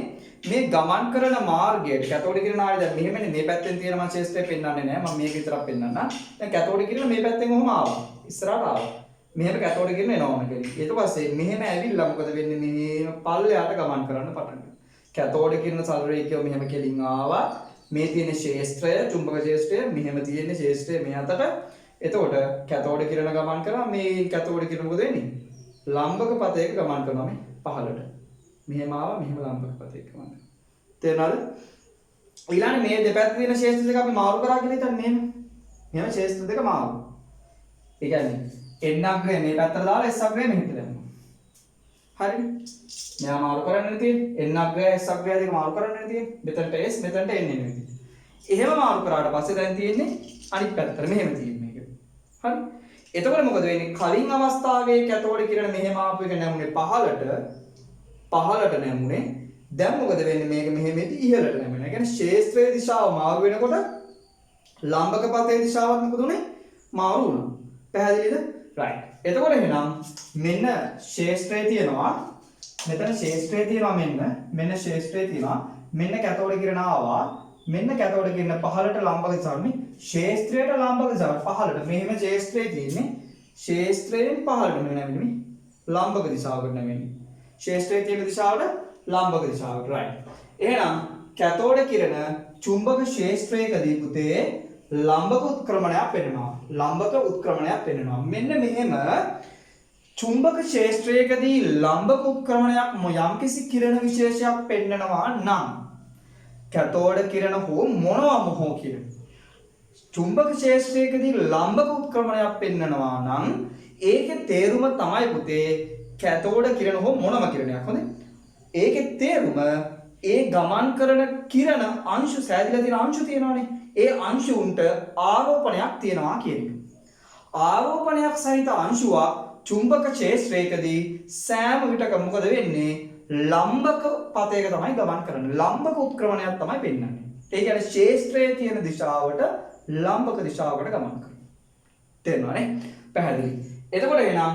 මේ ගමන් කරන මාර්ගයට කැතෝඩ කිරණ ආවේ දැන් මෙහෙමනේ මේ පැත්තෙන් තියෙන මම ක්ෂේත්‍රය පෙන්වන්නේ නැහැ. මම මේක විතරක් පෙන්වන්නම්. දැන් කැතෝඩ කිරණ මේ පැත්තෙන් ඔහම ආවා. ඉස්සරහට ආවා. මෙහෙම කැතෝඩ කිරණ එනවා කෙලින්. ඊට පස්සේ මෙහෙම ඇවිල්ලා මොකද වෙන්නේ? මෙහෙම පල්ලෙහාට ගමන් කරන්න පටන් ගන්නවා. කැතෝඩ කිරණ සරල රේඛියව මෙහෙම කෙලින් ආවා. මේ තියෙන ශේෂ්ත්‍රය චුම්බක ශේෂ්ත්‍රය මෙහෙම තියෙන ශේෂ්ත්‍රය මේ අතට. එතකොට කැතෝඩ කිරණ ගමන් කරා මේ කැතෝඩ කිරණ මොකද වෙන්නේ? ලම්බක පතයක ගමන් කරනවා මේ පහළට. මෙහෙම ආවා මෙහෙම ලම්බක පතයක ගමන් කරනවා. තේරුණාද? ඊළඟ මේ දෙපැත්තේ තියෙන ශේෂ්ත්‍ර දෙක අපි මාරු කරා කියලා හිතන්න මෙහෙම. මෙහෙම ශේෂ්ත්‍ර දෙක මාරු. ඒ කියන්නේ n අග්‍රය මේ පැත්තට දාලා s අග්‍රය මෙහෙට දැම්මා. හරිද? මෙයා මාරු කරන්න තියෙන්නේ n අග්‍රය s අග්‍රය දෙක මාරු කරන්න තියෙන්නේ. මෙතනට s මෙතනට n එන්නේ විදිහට. එහෙම මාරු කරාට පස්සේ දැන් තියෙන්නේ අනිත් පැත්තට මෙහෙම තියෙන්නේ මේක. හරි? එතකොට මොකද වෙන්නේ? කලින් අවස්ථාවේ කැතෝඩ කිරණ මෙහෙම ආපු එක නැමුනේ පහළට නැමුනේ. දැන් මොකද වෙන්නේ? මේක මෙහෙමදී ඉහළට නැමෙනවා. ඒ කියන්නේ ශේෂ්ත්‍රයේ දිශාව මාරු වෙනකොට ලම්බක පතේ දිශාවත් මොකද උනේ? මාරු වුණා. පැහැදිලිද? right. එතකොට එහෙනම් මෙන්න ශේෂ්ත්‍රයේ තියෙනවා මෙතන ශේෂ්ත්‍රයේ තියෙනවා මෙන්න ශේෂ්ත්‍රයේ තියෙනවා මෙන්න කැතෝඩ කිරණ ආවා මෙන්න කැතෝඩ කිරණ පහළට ලම්බක දිශාවනේ ශේෂ්ත්‍රයට ලම්බක දිශාව පහළට මෙහෙම ශේෂ්ත්‍රයේ තියෙන්නේ ශේෂ්ත්‍රයෙන් පහළට නෙමෙයි ලම්බක දිශාවකට නෙමෙයි ශේෂ්ත්‍රයේ තියෙන දිශාවට ලම්බක දිශාවට right. එහෙනම් කැතෝඩ කිරණ චුම්බක ශේෂ්ත්‍රයකදී පුතේ ලම්බක උත්ක්‍රමණයක් පෙන්වනවා. මෙන්න මෙහෙම චුම්බක ක්ෂේත්‍රයකදී ලම්බක උත්ක්‍රමණයක් යම්කිසි කිරණ විශේෂයක් පෙන්වනවා නම් කැතෝඩ කිරණ හෝ මොනවා හෝ කිරණ චුම්බක ක්ෂේත්‍රයකදී ලම්බක උත්ක්‍රමණයක් පෙන්වනවා නම් ඒකේ තේරුම තමයි පුතේ කැතෝඩ කිරණ හෝ මොනම කිරණයක්. හොඳේ. ඒකේ තේරුම ඒ ගමන් කරන කිරණ අංශු සෑදිලා තියෙන අංශු තියෙනවානේ. ඒ අංශුන්ට ආරෝපණයක් තියෙනවා කියන එක. ආරෝපණයක් සහිත අංශුවක් චුම්බක ක්ෂේත්‍රයකදී සෑම විටකම මොකද වෙන්නේ? ලම්බක පතයක තමයි ගමන් කරන්නේ. ලම්බක උත්ක්‍රමණයක් තමයි පෙන්වන්නේ. ඒ කියන්නේ ක්ෂේත්‍රයේ තියෙන දිශාවට ලම්බක දිශාවකට ගමන් කරනවා. තේරෙනවනේ? පැහැදිලි. එතකොට එහෙනම්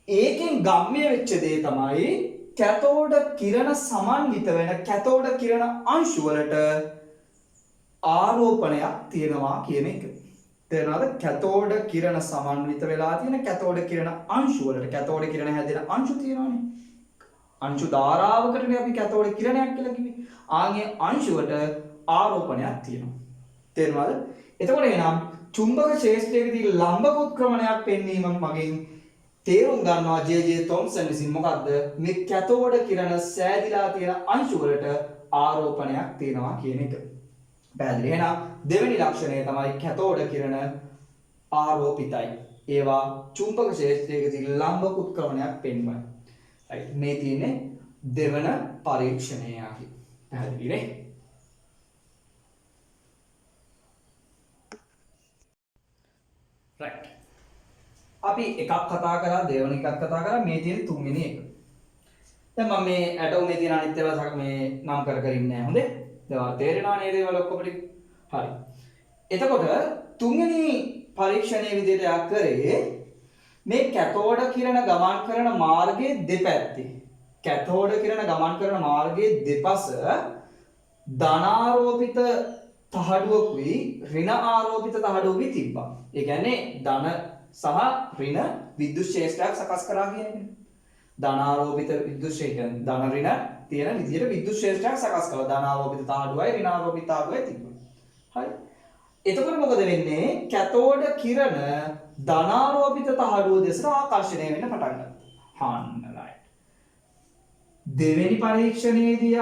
ඒකෙන් ගම්ම්‍ය වෙච්ච දේ තමයි කැතෝඩ කිරණ සමන්විත වෙන කැතෝඩ කිරණ අංශු වලට ආරෝපණයක් තියෙනවා කියන එක. තේරෙනවද? කැතෝඩ කිරණ සමන්විත වෙලා තියෙන කැතෝඩ කිරණ අංශු වලට කැතෝඩ කිරණ හැදෙන අංශු තියෙනවානේ. අංශු ධාරාවකටනේ අපි කැතෝඩ කිරණයක් කියලා කිව්වේ. ආන්ගේ අංශුවට ආරෝපණයක් තියෙනවා. තේරෙනවද? එතකොට එහෙනම් චුම්බක ක්ෂේත්‍රයේදී ලම්බක උත්ක්‍රමණයක් පෙන්වීම මගින් තේරුම් ගන්නවා ජේ.ජේ. තොම්සන් විසින් මොකද්ද මේ කැතෝඩ කිරණ සෑදිලා තියෙන අංශු වලට ආරෝපණයක් තියෙනවා කියන එක. පැහැදිලි. එහෙනම් දෙවෙනි ලක්ෂණය තමයි කැතෝඩ කිරණ ආරෝපිතයි. ඒවා චුම්බක ක්ෂේත්‍රයකදී ලම්බක උත්ක්‍රමණයක් පෙන්වනවා. right. මේ තියෙන්නේ දෙවන පරීක්ෂණය ආකි. පැහැදිලිනේ? right. අපි එකක් කතා කරා දෙවෙනි එකක් කතා කරා මේ තියෙන තුන්වෙනි එක. දැන් මම මේ ඇටෝම් මේ තියෙන අනිත් ඒවා මේ නම් කර ඉන්නේ නැහැ. හොඳේ? දැන් තේරෙනවා නේද ඒවා ඔක්කොම ටික? හරි. එතකොට තුන්වෙනි පරීක්ෂණයේ විදිහට යක් කරේ මේ කැතෝඩ කිරණ ගමන් කරන මාර්ගයේ දෙපැත්තේ කැතෝඩ කිරණ ගමන් කරන මාර්ගයේ දෙපස ධනාරෝපිත තහඩුවකුයි ඍණ ආරෝපිත තහඩුවකුයි තිබ්බා. ඒ කියන්නේ ධන සහ ඍණ විද්‍යුත් ක්ෂේත්‍රයක් සකස් කරා කියන එක. ධනාරෝපිත විද්‍යුත් ක්ෂේත්‍රය ධන ඍණ තියෙන විදිහට විද්‍යුත් ක්ෂේත්‍රයක් සකස් කළා. ධනාරෝපිත තහඩුවයි ඍණ ආරෝපිත තහඩුවයි තිබ්බා. හරි. එතකොට මොකද වෙන්නේ? කැතෝඩ කිරණ ධනාරෝපිත තහඩුව දෙසට ආකර්ෂණය වෙන්න පටන් ගත්තා. හාන්න right. දෙවෙනි පරීක්ෂණයේදී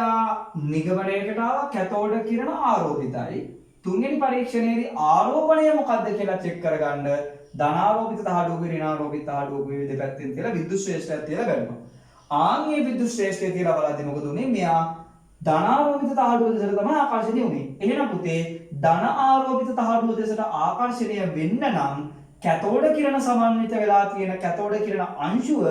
නිගමනයකට ආවා කැතෝඩ කිරණ ආරෝපිතයි. තුන්වෙනි පරීක්ෂණයේදී ආරෝපණය මොකක්ද කියලා චෙක් කරගන්න ධනාරෝපිත තහඩුවකුයි ඍණාරෝපිත තහඩුවකුයි දෙපැත්තෙන් තියලා විද්‍යුත් ශ්‍රේෂ්ඨයක් තියලා ගන්නවා. ආන්ගේ විද්‍යුත් ශ්‍රේෂ්ඨය තියලා බලද්දී මොකද උනේ? මෙයා ධනාරෝපිත තහඩුව දෙසට තමයි ආකර්ෂණය වුනේ. එහෙනම් පුතේ ධන ආරෝපිත තහඩුව දෙසට ආකර්ෂණය වෙන්න නම් කැතෝඩ කිරණ සමන්විත වෙලා තියෙන කැතෝඩ කිරණ අංශුව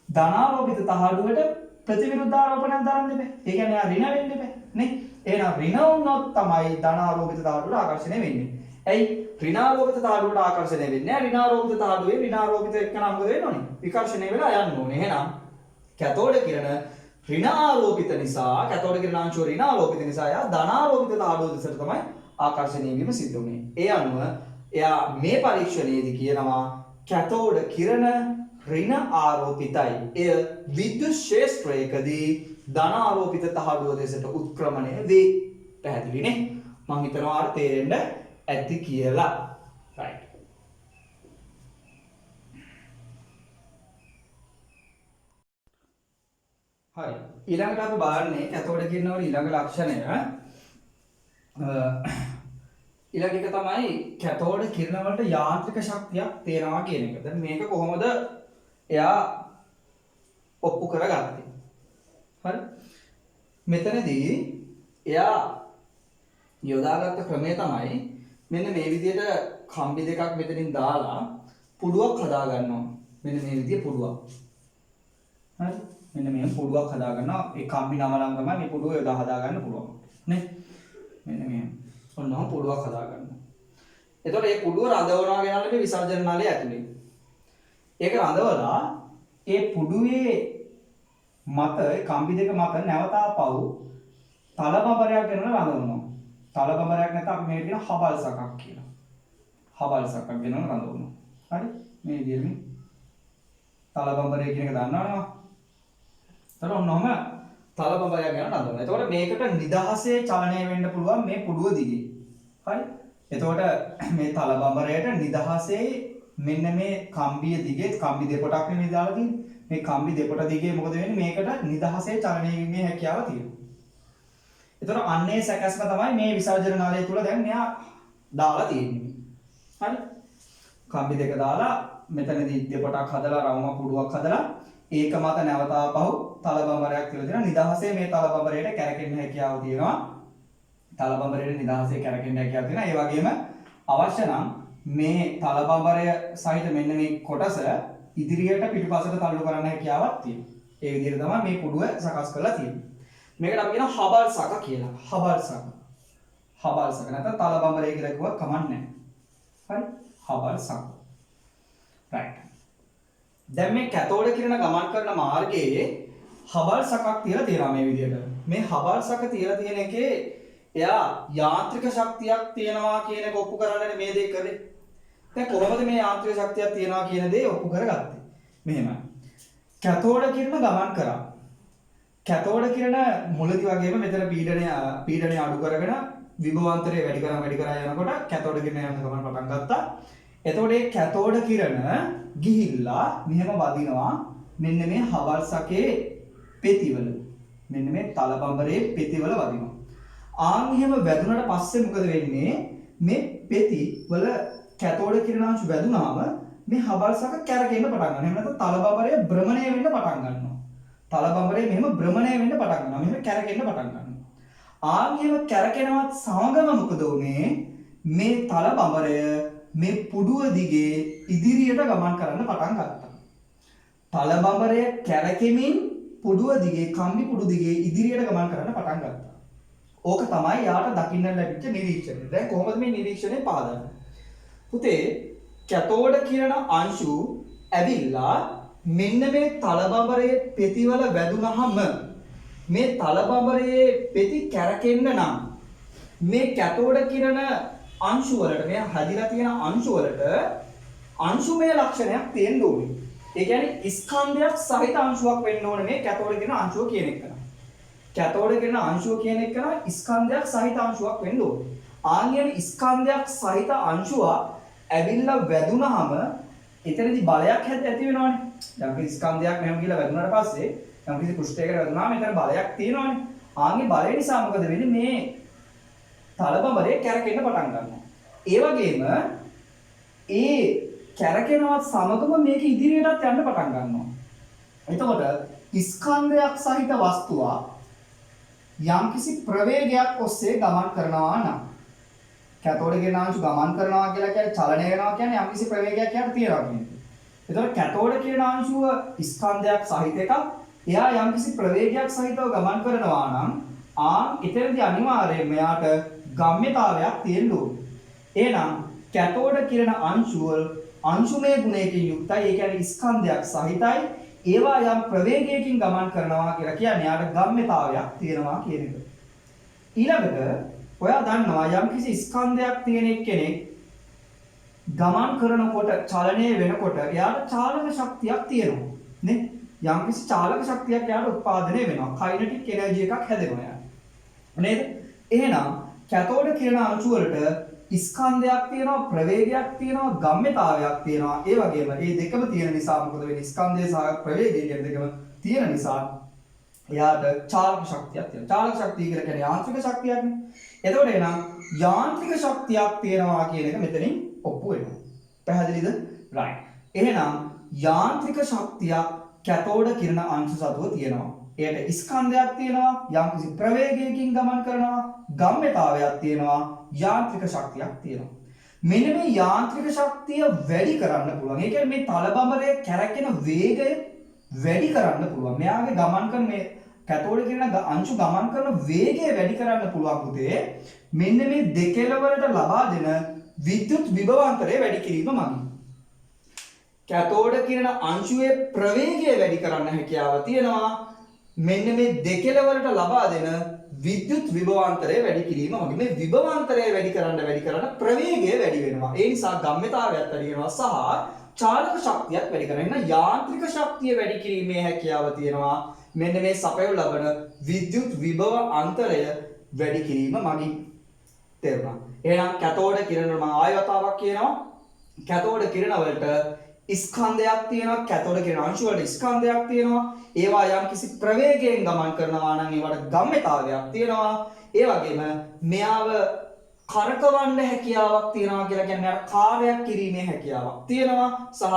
ධනාරෝපිත තහඩුවට ප්‍රතිවිරුද්ධ ආරෝපණයක් දරන්න බෑ. ඒ කියන්නේ ඍණ වෙන්න බෑ නේ. එහෙනම් ඍණ වුණොත් තමයි ධනාරෝපිත තහඩුවට ආකර්ෂණය වෙන්නේ. ඇයි ඍණාරෝපිත තහඩුවට ආකර්ෂණය වෙන්නේ නැහැ? ඍණාරෝපිත තහඩුවේ ඍණාරෝපිත එක්කන මොකද වෙන්නේ? විකර්ෂණය වෙලා යන්න ඕනේ. එහෙනම් කැතෝඩ කිරණ ඍණාරෝපිත නිසා කැතෝඩ කිරණ අංශුව ඍණාරෝපිත නිසා එයා ධනාරෝපිත තහඩුව දෙසට තමයි ආකර්ෂණය වීම සිද්ධ වුනේ. ඒ අනුව එයා මේ පරීක්ෂණයේදී කියනවා කැතෝඩ කිරණ ඍණ ආරෝපිතයි. එය විද්‍යුත් ක්ෂේත්‍රයකදී ධන ආරෝපිත තහඩුව දෙසට උත්ක්‍රමණය වේ. පැහැදිලිනේ? මම හිතනවා ආර තේරෙන්න ඇති කියලා. right. හරි. ඊළඟට අපි බලන්නේ කැතෝඩ කිරණවල ඊළඟ ලක්ෂණය ඊළඟ එක තමයි කැතෝඩ කිරණ වලට යාන්ත්‍රික ශක්තියක් තියෙනවා කියන එක. දැන් මේක කොහොමද එයා ඔප්පු කරගත්තේ? හරි. මෙතනදී එයා යොදාගත්ත ක්‍රමය තමයි මෙන්න මේ විදිහට කම්බි දෙකක් මෙතනින් දාලා පුඩුවක් හදා ගන්නවා. මෙන්න මේ විදිහේ පුඩුවක්. හරි. මෙන්න මේ පුඩුවක් හදා ගන්නවා. ඒ කම්බි නම නම් තමයි මේ පුඩුව යොදා හදා ගන්න පුළුවන්. නේ? මෙන්න මේ ඔන්නම පුඩුවක් හදා ගන්නවා. එතකොට මේ පුඩුව රඳවනවා කියනවානේ මේ විසර්ජන නාලය ඇතුලේ. ඒක රඳවලා ඒ පුඩුවේ මත කම්බි දෙක මත නැවත ආපහු තලබඹරයක් ගෙනලා රඳවනවා. තලබඹරයක් නැත්නම් අපි මේකට කියන හබල් සකක් කියලා. හබල් සකක් ගෙනලා රඳවනවා. හරි? මේ විදිහට තලබඹරය කියන එක දන්නවනේ. එතකොට ඔන්නෝම තලබඹරයක් ගෙනලා රඳවනවා. එතකොට මේකට නිදහසේ චලනය වෙන්න පුළුවන් මේ පුඩුව දිගේ. හරි? එතකොට මේ තලබඹරයට නිදහසේ මෙන්න මේ කම්බිය දිගේ කම්බි දෙපොටක් නෙමෙයි දාලා තියෙන්නේ. මේ කම්බි දෙපොට දිගේ මොකද වෙන්නේ? මේකට නිදහසේ චලනය වීමේ හැකියාව තියෙනවා. එතකොට අන්නේ සැකස්ම තමයි මේ විසර්ජන නාලය තුල දැන් මෙයා දාලා තියෙන්නේ. හරි? කම්බි දෙක දාලා මෙතනදී දෙපොටක් හදලා රවුම පුඩුවක් හදලා ඒක මත නැවත ආපහු තලබඹරයක් කියලා දෙනවා. නිදහසේ මේ තලබඹරයට කැරකෙන්න හැකියාව තියෙනවා. තලබඹරයට නිදහසේ කැරකෙන්න හැකියාව තියෙනවා. ඒ වගේම අවශ්‍ය නම් මේ තලබඹරය සහිත මෙන්න මේ කොටස ඉදිරියට පිටුපසට තල්ලු කරන්න හැකියාවක් තියෙනවා. ඒ විදිහට තමයි මේ පුඩුව සකස් කරලා තියෙන්නේ. මේකට අපි කියනවා හබල් සක කියලා. හබල් සක. හබල් සක නැත්නම් තලබඹරය කියලා කිව්වත් කමක් නැහැ. හරි? හබල් සක. right. දැන් මේ කැතෝඩ කිරණ ගමන් කරන මාර්ගයේ හබල් සකක් තියලා තියෙනවා මේ විදිහට. මේ හබල් සක තියලා තියෙන එකේ එයා යාන්ත්‍රික ශක්තියක් තියෙනවා කියන එක ඔප්පු කරන්නනේ මේ දේ කරේ. දැන් කොහොමද මේ යාන්ත්‍රික ශක්තියක් තියෙනවා කියන දේ ඔප්පු කරගත්තේ? මෙහෙමයි. කැතෝඩ කිරණ ගමන් කරා. කැතෝඩ කිරණ මුලදී වගේම මෙතන පීඩනය අඩු කරගෙන විභවාන්තරය වැඩි කරා යනකොට කැතෝඩ කිරණ යන ගමන් පටන් ගත්තා. එතකොට මේ කැතෝඩ කිරණ ගිහිල්ලා මෙහෙම වදිනවා මෙන්න මේ හබල් සකේ පෙතිවල. මෙන්න මේ තලබඹරේ පෙතිවල වදිනවා. ආන් එහෙම වැදුනට පස්සේ මොකද වෙන්නේ? මේ පෙති වල කැතෝඩ කිරණාංශ වැදුනාම මේ හබල් සක කැරකෙන්න පටන් ගන්නවා. එහෙම නැත්නම් තලබඹරය භ්‍රමණය වෙන්න පටන් ගන්නවා. තලබඹරේ මෙහෙම භ්‍රමණය වෙන්න පටන් ගන්නවා. මෙහෙම කැරකෙන්න පටන් ගන්නවා. ආන් එහෙම කැරකෙනවත් සමගම මොකද උනේ? මේ තලබඹරය මේ පුඩුව දිගේ ඉදිරියට ගමන් කරන්න පටන් ගත්තා. තලබඹරය කැරකෙමින් පුඩුව දිගේ කම්බි පුඩු දිගේ ඉදිරියට ගමන් කරන්න පටන් ගත්තා. ඕක තමයි යාට දකින්න ලැබිච්ච නිරීක්ෂණය. දැන් කොහොමද මේ නිරීක්ෂණය පාදන්නේ? පුතේ කැතෝඩ කිරණ අංශු ඇවිල්ලා මෙන්න මේ තලබඹරයේ පෙතිවල වැදුනහම මේ තලබඹරයේ පෙති කැරකෙන්න නම් මේ කැතෝඩ කිරණ අංශු වලට මේ හැදිලා තියෙන අංශු වලට අංශුමය ලක්ෂණයක් තියෙන්න ඕනේ. ඒ කියන්නේ ස්කන්ධයක් සහිත අංශුවක් වෙන්න ඕනේ මේ කැතෝඩ කිරණ අංශුව කියන එක. කැතෝඩ කිරණ අංශුව කියන එක ස්කන්ධයක් සහිත අංශුවක් වෙන්න ඕනේ. ආන්‍යන ස්කන්ධයක් සහිත අංශුව ඇවිල්ලා වැදුනහම එතනදී බලයක් ඇති වෙනවනේ. දැන් අපි ස්කන්ධයක් මෙහෙම කියලා වැදුනාට පස්සේ යම් කිසි පෘෂ්ඨයකට වැදුනාම එතන බලයක් තියෙනවනේ. ආන්ගේ බලය නිසා මොකද වෙන්නේ? මේ තලබඹරේ කැරකෙන්න පටන් ගන්නවා. ඒ වගේම ඒ කැරකෙනවත් සමගම මේක ඉදිරියටත් යන්න පටන් ගන්නවා. එතකොට ස්කන්ධයක් සහිත වස්තුවක් යම්කිසි ප්‍රවේගයක් ඔස්සේ ගමන් කරනවා නම් කැතෝඩ කිරණාංශු ගමන් කරනවා කියලා කියන්නේ චලනය වෙනවා කියන්නේ යම්කිසි ප්‍රවේගයක් යට තියනවා කියන්නේ. එතකොට කැතෝඩ කිරණාංශුව ස්කන්ධයක් සහිත එකක්. එයා යම්කිසි ප්‍රවේගයක් සහිතව ගමන් කරනවා නම් එතනදී අනිවාර්යයෙන්ම යාට ගම්‍යතාවයක් තියෙන්න ඕනේ. එහෙනම් කැතෝඩ කිරණ අංශුවල අංශුමය ගුණයකින් යුක්තයි. ඒ කියන්නේ ස්කන්ධයක් සහිතයි. ඒවා යම් ප්‍රවේගයකින් ගමන් කරනවා කියලා කියන්නේ යාට ගම්‍යතාවයක් තියෙනවා කියන එක. ඊළඟට ඔයා දන්නවා යම්කිසි ස්කන්ධයක් තියෙන කෙනෙක් ගමන් කරනකොට චලනය වෙනකොට එයාට චාලක ශක්තියක් තියෙනවා. නේ? යම්කිසි චාලක ශක්තියක් එයාට උත්පාදනය වෙනවා. කයිනටික් එනර්ජි එකක් හැදෙනවා යාට. නේද? එහෙනම් කැතෝඩ කිරණ අංශු වලට ස්කන්ධයක් තියෙනවා, ප්‍රවේගයක් තියෙනවා, ගම්‍යතාවයක් තියෙනවා. ඒ වගේම මේ දෙකම තියෙන නිසා මොකද වෙන්නේ? ස්කන්ධය සහ ප්‍රවේගය කියන දෙකම තියෙන නිසා එයාට චාලක ශක්තියක් තියෙනවා. චාලක ශක්තිය කියලා කියන්නේ යාන්ත්‍රික ශක්තියක්නේ. එතකොට එහෙනම් යාන්ත්‍රික ශක්තියක් තියෙනවා කියන එක මෙතනින් ඔප්පු වෙනවා. පැහැදිලිද? right. එහෙනම් යාන්ත්‍රික ශක්තියක් කැතෝඩ කිරණ අංශු සතුව තියෙනවා. එයට ස්කන්ධයක් තියෙනවා, යම්කිසි ප්‍රවේගයකින් ගමන් කරනවා, ගම්‍යතාවයක් තියෙනවා, යාන්ත්‍රික ශක්තියක් තියෙනවා. මෙන්න මේ යාන්ත්‍රික ශක්තිය වැඩි කරන්න පුළුවන්. ඒ කියන්නේ මේ තලබඹරේ කැරකෙන වේගය වැඩි කරන්න පුළුවන්. මෙයාගේ ගමන් කරන මේ කැතෝඩ කිරණ අංශු ගමන් කරන වේගය වැඩි කරන්න පුළුවන් පුතේ. මෙන්න මේ දෙකෙලවරට ලබා දෙන විද්‍යුත් විභවාන්තරය වැඩි කිරීම මගින්. කැතෝඩ කිරණ අංශුවේ ප්‍රවේගය වැඩි කරන්න හැකියාව තියෙනවා. මෙන්න මේ දෙකෙලවරට ලබා දෙන විද්‍යුත් විභවාන්තරය වැඩි කිරීම මගින්. මේ විභවාන්තරය වැඩි කරන්න ප්‍රවේගය වැඩි වෙනවා. ඒ නිසා ගම්‍යතාවයත් වැඩි වෙනවා සහ චාලක ශක්තියත් වැඩි කරනවා. යාන්ත්‍රික ශක්තිය වැඩි කිරීමේ හැකියාව තියෙනවා. මෙන්න මේ සපයව ලබන විද්‍යුත් විභව අන්තරය වැඩි කිරීම මගින්. තේරුණා? එහෙනම් කැතෝඩ කිරණ මම ආයෙ වතාවක් කියනවා. කැතෝඩ කිරණ වලට ස්කන්ධයක් තියෙනවා. කැතෝඩ කිරණ අංශු වලට ස්කන්ධයක් තියෙනවා. ඒවා යම්කිසි ප්‍රවේගයෙන් ගමන් කරනවා නම් ඒවට ගම්‍යතාවයක් තියෙනවා. ඒ වගේම මෙයාව කරකවන්න හැකියාවක් තියෙනවා කියලා කියන්නේ අර කාර්යයක් කිරීමේ හැකියාවක් තියෙනවා සහ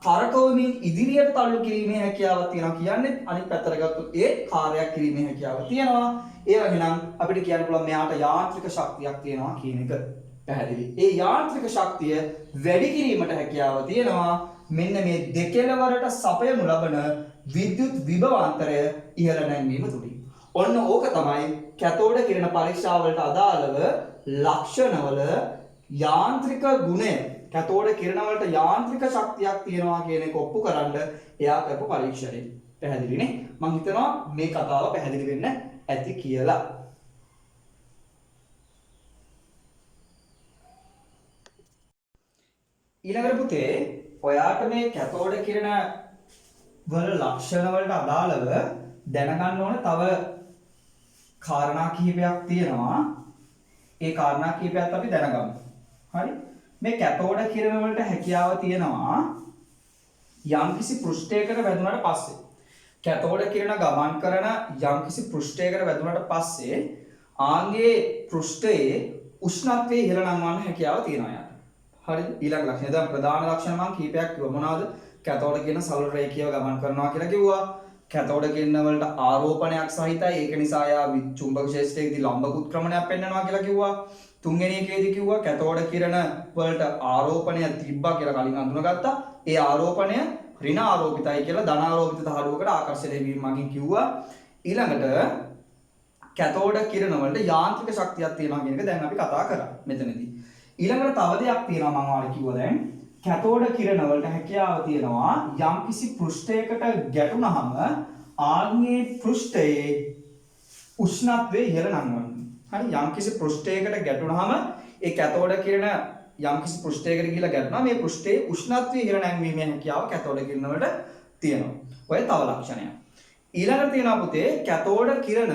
කරකවමින් ඉදිරියට තල්ලු කිරීමේ හැකියාවක් තියෙනවා කියන්නේ අනිත් පැත්තට ගත්තොත් ඒ කාර්යයක් කිරීමේ හැකියාව තියෙනවා. ඒ වගේනම් අපිට කියන්න පුළුවන් මෙයාට යාන්ත්‍රික ශක්තියක් තියෙනවා කියන එක පැහැදිලි. ඒ යාන්ත්‍රික ශක්තිය වැඩි කිරීමට හැකියාව තියෙනවා මෙන්න මේ දෙකෙලවරට සපයනු ලබන විද්‍යුත් විභවාන්තරය ඉහළ නැංවීම තුලින්. ඔන්න ඕක තමයි කැතෝඩ කිරණ පරීක්ෂාවලට අදාළව ලක්ෂණවල යාන්ත්‍රික ගුණය. කැතෝඩ කිරණ වලට යාන්ත්‍රික ශක්තියක් තියෙනවා කියන එක ඔප්පු කරන්න එයා කරපු පරීක්ෂණය. පැහැදිලිනේ? මම හිතනවා මේ කතාව පැහැදිලි වෙන්න ඇති කියලා. ඊළඟට පුතේ ඔයාට මේ කැතෝඩ කිරණ වල ලක්ෂණ වලට අදාළව දැනගන්න ඕන තව කාරණා කිහිපයක් තියෙනවා. ඒ කාරණා කිහිපයත් අපි දැනගමු. හරි? මේ කැතෝඩ කිරණ වලට හැකියාව තියෙනවා යම්කිසි පෘෂ්ඨයකට වැදුනට පස්සේ කැතෝඩ කිරණ ගමන් කරන යම්කිසි පෘෂ්ඨයකට වැදුනට පස්සේ ආන්ගේ පෘෂ්ඨයේ උෂ්ණත්වයේ ඉහළ නංවන්න හැකියාව තියෙනවා යාට. හරිද? ඊළඟ ලක්ෂණය දැන් ප්‍රධාන ලක්ෂණ මම කීපයක් කිව්වා. මොනවාද? කැතෝඩ කිරණ සරල රේඛීයව ගමන් කරනවා කියලා කිව්වා. කැතෝඩ කිරණ වලට ආරෝපණයක් සහිතයි. ඒක නිසා යා චුම්බක ක්ෂේත්‍රයේදී ලම්බක උත්ක්‍රමණයක් පෙන්වනවා කියලා කිව්වා. තුන්වෙනි එකේදී කිව්වා කැතෝඩ කිරණ වලට ආරෝපණය තිබ්බා කියලා කලින් හඳුනාගත්තා. ඒ ආරෝපණය ඍණ ආරෝපිතයි කියලා ධන ආරෝපිත ධාතුවකට ආකර්ෂණය වීම මගින් කිව්වා. ඊළඟට කැතෝඩ කිරණ වලට යාන්ත්‍රික ශක්තියක් තියෙනවා කියන එක දැන් අපි කතා කරා මෙතනදී. ඊළඟට තව දෙයක් තියෙනවා මම ඔයාලට කිව්වා දැන්. කැතෝඩ කිරණ වලට හැකියාව තියෙනවා යම්කිසි පෘෂ්ඨයකට ගැටුණාම ආන්ගේ පෘෂ්ඨයේ උෂ්ණත්වය ඉහළ නංවන්න. හරි? යම්කිසි පෘෂ්ඨයකට ගැටුණාම ඒ කැතෝඩ කිරණ යම්කිසි පෘෂ්ඨයකට ගිහිලා ගැටුණා මේ පෘෂ්ඨයේ උෂ්ණත්වය ඉහළ නැංවීමේ හැකියාව කැතෝඩ කිරණ වලට තියෙනවා. ඔය තව ලක්ෂණයක්. ඊළඟට තියෙනවා පුතේ කැතෝඩ කිරණ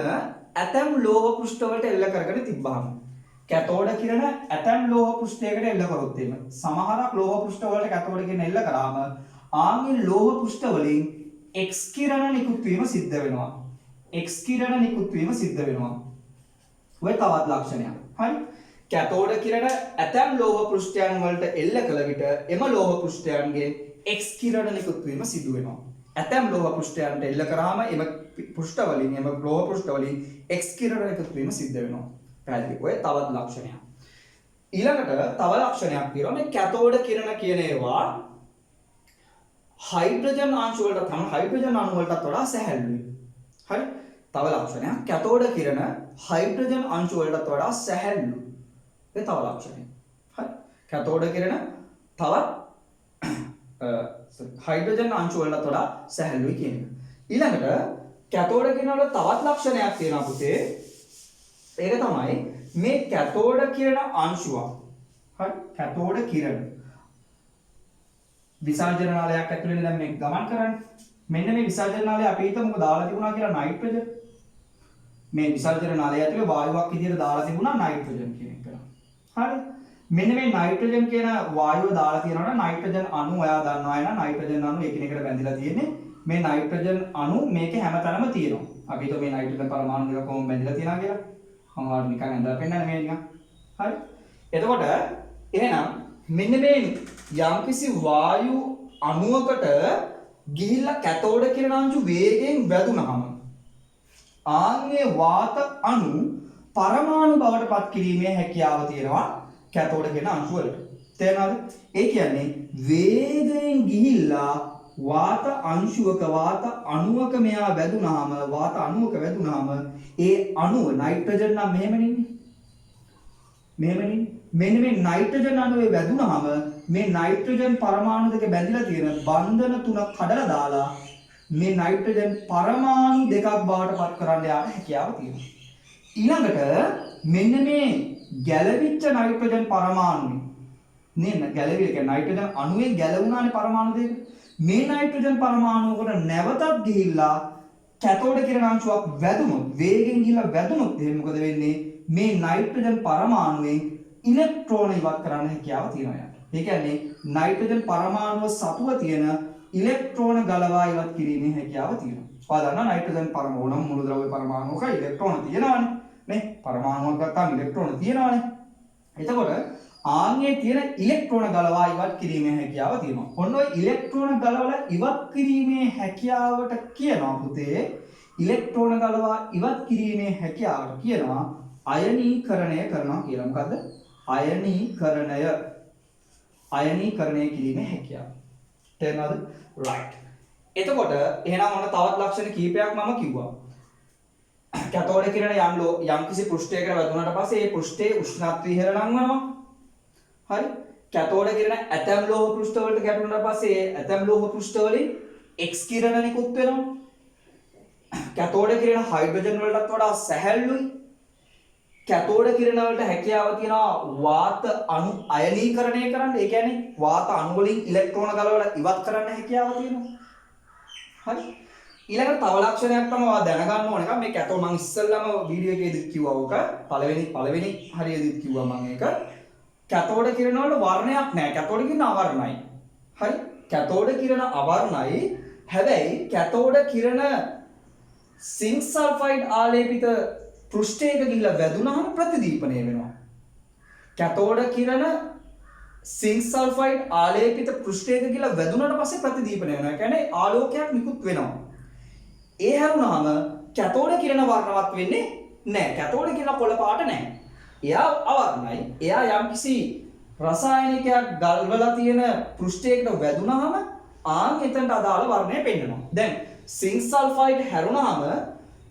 ඇතම් ලෝහ පෘෂ්ඨ වලට එල්ල කරගෙන තිබ්බහම කැතෝඩ කිරණ ඇතම් ලෝහ පෘෂ්ඨයකට එල්ල කරොත් එහෙම සමහරක් ලෝහ පෘෂ්ඨ වලට කැතෝඩ කිරණ එල්ල කරාම ආන්ගේ ලෝහ පෘෂ්ඨ වලින් X කිරණ නිකුත් වීම සිද්ධ වෙනවා. X කිරණ නිකුත් වීම සිද්ධ වෙනවා. ඔය තවත් ලක්ෂණයක්. හරි? කැතෝඩ කිරණ ඇතම් ලෝහ පෘෂ්ඨයන් වලට එල්ල කළ විට එම ලෝහ පෘෂ්ඨයන්ගෙන් X කිරණ නිකුත් වීම සිදු වෙනවා. ඇතම් ලෝහ පෘෂ්ඨයන්ට එල්ල කරාම එම පෘෂ්ඨ වලින් එම ලෝහ පෘෂ්ඨ වලින් X කිරණ නිකුත් වීම සිද්ධ වෙනවා. පැහැදිලි. ඔය තවත් ලක්ෂණයක්. ඊළඟට තව ලක්ෂණයක් තියෙනවා මේ කැතෝඩ කිරණ කියන ඒවා හයිඩ්‍රජන් අංශු වලට තමයි හයිඩ්‍රජන් අණු වලටත් වඩා සැහැල්ලුයි. හරි? තව ලක්ෂණයක් කැතෝඩ කිරණ හයිඩ්‍රජන් අංශු වලටත් වඩා සැහැල්ලු. ඒ තව ලක්ෂණයක්. හරි? කැතෝඩ කිරණ තවත් හයිඩ්‍රජන් අංශු වලටත් වඩා සැහැල්ලුයි කියන එක. ඊළඟට කැතෝඩ කිරණ වල තවත් ලක්ෂණයක් තියෙනවා පුතේ. ඒක තමයි මේ කැතෝඩ කිරණ අංශුවක්. හරි? කැතෝඩ කිරණ විසර්ජන නාලයක් ඇතුළේ දැන් මේ ගමන් කරන්නේ. මෙන්න මේ විසර්ජන නාලය අපි හිතමුකෝ දාලා තිබුණා කියලා නයිට්‍රජන්. මේ විසර්ජන නාලය ඇතුලේ වායුවක් විදියට දාලා තිබුණා නයිට්‍රජන් කියන එක. හරි. මෙන්න මේ නයිට්‍රජන් කියන වායුව දාලා තියෙනවා නම් නයිට්‍රජන් අණු ඔයා දන්නවා නේද? නයිට්‍රජන් අණු එකිනෙකට බැඳිලා තියෙන්නේ. මේ නයිට්‍රජන් අණු මේකේ හැමතැනම තියෙනවා. අපි හිතුව මේ නයිට්‍රජන් පරමාණු දෙක කොහොම බැඳිලා තියෙනවා කියලා. මම නිකන් ඇඳලා පෙන්නන්න මේ නිකන්. හරි. එතකොට එහෙනම් මෙන්න මේ යම්කිසි වායු අණුවකට ගිහිල්ලා කැතෝඩ කියන අංශු වේගයෙන් වැදුනහම ආන්ගේ වාත අණු පරමාණු බවට පත් කිරීමේ හැකියාව තියෙනවා කැතෝඩ කියන අංශු වලට. තේරෙනවද? ඒ කියන්නේ වේගයෙන් ගිහිල්ලා වාත අංශුවක වාත අණුවක මෙයා වැදුනහම වාත අණුවක වැදුනහම ඒ අණුව නයිට්‍රජන් නම් මෙහෙමනේ. මෙන්න මේ නයිට්‍රජන් අණුවේ වැදුනහම මේ නයිට්‍රජන් පරමාණු දෙක බැඳිලා තියෙන බන්ධන තුනක් කඩලා දාලා මේ නයිට්‍රජන් පරමාණු දෙකක් බවට පත් කරන්න යාම හැකියාව තියෙනවා. ඊළඟට මෙන්න මේ ගැලවිච්ච නයිට්‍රජන් පරමාණු නේද? ගැලවිලා කියන්නේ නයිට්‍රජන් අණුවෙන් ගැලවුණානේ පරමාණු දෙක. මේ නයිට්‍රජන් පරමාණුවකට නැවතත් ගිහිල්ලා කැතෝඩ කිරණ අංශුවක් වැදුනොත් වේගෙන් ගිහිල්ලා වැදුනොත් එහෙනම් මොකද වෙන්නේ? මේ නයිට්‍රජන් පරමාණුවෙන් ඉලෙක්ට්‍රෝන ඉවත් කරන්න හැකියාව තියෙනවා යාට. ඒ කියන්නේ නයිට්‍රජන් පරමාණුව සතුව තියෙන ඉලෙක්ට්‍රෝන ගලවා ඉවත් කිරීමේ හැකියාව තියෙනවා. ඔයා දන්නා නයිට්‍රජන් පරමාණු මුළු ද්‍රව්‍ය පරමාණුවක ඉලෙක්ට්‍රෝන තියෙනවානේ. නේ? පරමාණුවක් ගත්තාම ඉලෙක්ට්‍රෝන තියෙනවානේ. එතකොට ආන්ගේ තියෙන ඉලෙක්ට්‍රෝන ගලවා ඉවත් කිරීමේ හැකියාව තියෙනවා. ඔන්න ඔය ඉලෙක්ට්‍රෝන ගලවලා ඉවත් කිරීමේ හැකියාවට කියනවා පුතේ ඉලෙක්ට්‍රෝන ගලවා ඉවත් කිරීමේ හැකියාවට කියනවා අයනීකරණය කරනවා කියලා. මොකද්ද? අයනීකරණය කිරීමේ හැකියාව. තේරෙනවද? right. එතකොට එහෙනම් ඔන්න තවත් ලක්ෂණ කීපයක් මම කිව්වා. කැතෝඩ කිරණ යම්කිසි පෘෂ්ඨයකට වැදුනට පස්සේ ඒ පෘෂ්ඨයේ උෂ්ණත්වය ඉහළ නංවනවා. හරි. කැතෝඩ කිරණ ඇතම් ලෝහ පෘෂ්ඨ වලට ගැටුණාට පස්සේ ඇතම් ලෝහ පෘෂ්ඨ වලින් X කිරණ නිකුත් වෙනවා. කැතෝඩ කිරණ හයිඩ්‍රජන් වලටත් වඩා සැහැල්ලුයි. කැතෝඩ කිරණ වලට හැකියාව තියෙනවා වාත අණු අයනීකරණය කරන්න. ඒ කියන්නේ වාත අණු වලින් ඉලෙක්ට්‍රෝන ගලවලා ඉවත් කරන්න හැකියාව තියෙනවා. හරි. ඊළඟ තව ලක්ෂණයක් තමයි ඔයා දැනගන්න ඕන එක මේ කැතෝඩ මම ඉස්සෙල්ලාම වීඩියෝ එකේදීත් කිව්වා ඕක. පළවෙනි හරියදීත් කිව්වා මම ඒක. කැතෝඩ කිරණ වල වර්ණයක් නැහැ. කැතෝඩ කිරණ අවර්ණයි. හරි. කැතෝඩ කිරණ අවර්ණයි. හැබැයි කැතෝඩ කිරණ සිංක් සල්ෆයිඩ් ආලේපිත පෘෂ්ඨයක ගිහිල්ලා වැදුනහම ප්‍රතිදීපනය වෙනවා. කැතෝඩ කිරණ සිංක් සල්ෆයිඩ් ආලේපිත පෘෂ්ඨයක ගිහිල්ලා වැදුනට පස්සේ ප්‍රතිදීපනය වෙනවා. ඒ කියන්නේ ආලෝකයක් නිකුත් වෙනවා. ඒ හැරුණාම කැතෝඩ කිරණ වර්ණවත් වෙන්නේ නැහැ. කැතෝඩ කිරණ කොළ පාට නැහැ. එයා අවර්ණයි. එයා යම්කිසි රසායනිකයක් ගල්වලා තියෙන පෘෂ්ඨයකට වැදුනහම එතනට අදාළ වර්ණය පෙන්වනවා. දැන් සිංක් සල්ෆයිඩ් හැරුණාම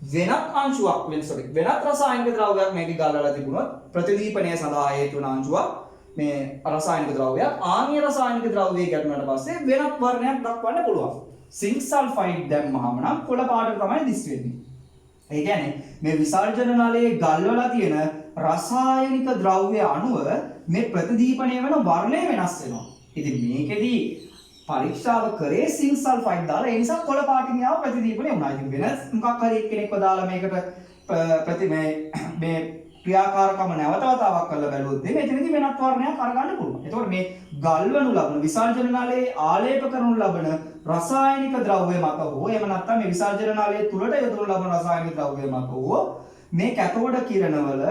වෙනත් අංශුවක් වෙනත් රසායනික ද්‍රව්‍යයක් මේකේ ගල්වලා තිබුණොත් ප්‍රතිදීපනය සඳහා හේතු වන අංශුවක් මේ රසායනික ද්‍රව්‍යයක් ආන්‍ය රසායනික ද්‍රව්‍යය ගැටුණාට පස්සේ වෙනත් වර්ණයක් දක්වන්න පුළුවන්. සිංක් සල්ෆයිඩ් දැම්මහම නම් කොළ පාට තමයි දිස් වෙන්නේ. ඒ කියන්නේ මේ විසර්ජන නලයේ ගල්වලා තියෙන රසායනික ද්‍රව්‍ය අණුව මේ ප්‍රතිදීපනය වෙන වර්ණය වෙනස් වෙනවා. ඉතින් මේකෙදී පරීක්ෂාව කරේ සිංක් සල්ෆයිඩ් දාලා ඒ නිසා කොළ පාටින් යාව ප්‍රතිදීපනය වුණා. ඉතින් වෙනස් මොකක් හරි එක්කෙනෙක්ව දාලා මේකට මේ ක්‍රියාකාරකම නැවත වතාවක් කරලා බැලුවොත් මෙතනදී වෙනත් වර්ණයක් අරගන්න පුළුවන්. එතකොට මේ ගල්වනු ලබන විසර්ජන නාලයේ ආලේප කරනු ලබන රසායනික ද්‍රව්‍ය මත හෝ එහෙම නැත්නම් මේ විසර්ජන නාලයේ තුලට යොදවනු ලබන රසායනික ද්‍රව්‍ය මත හෝ මේ කැතෝඩ කිරණවල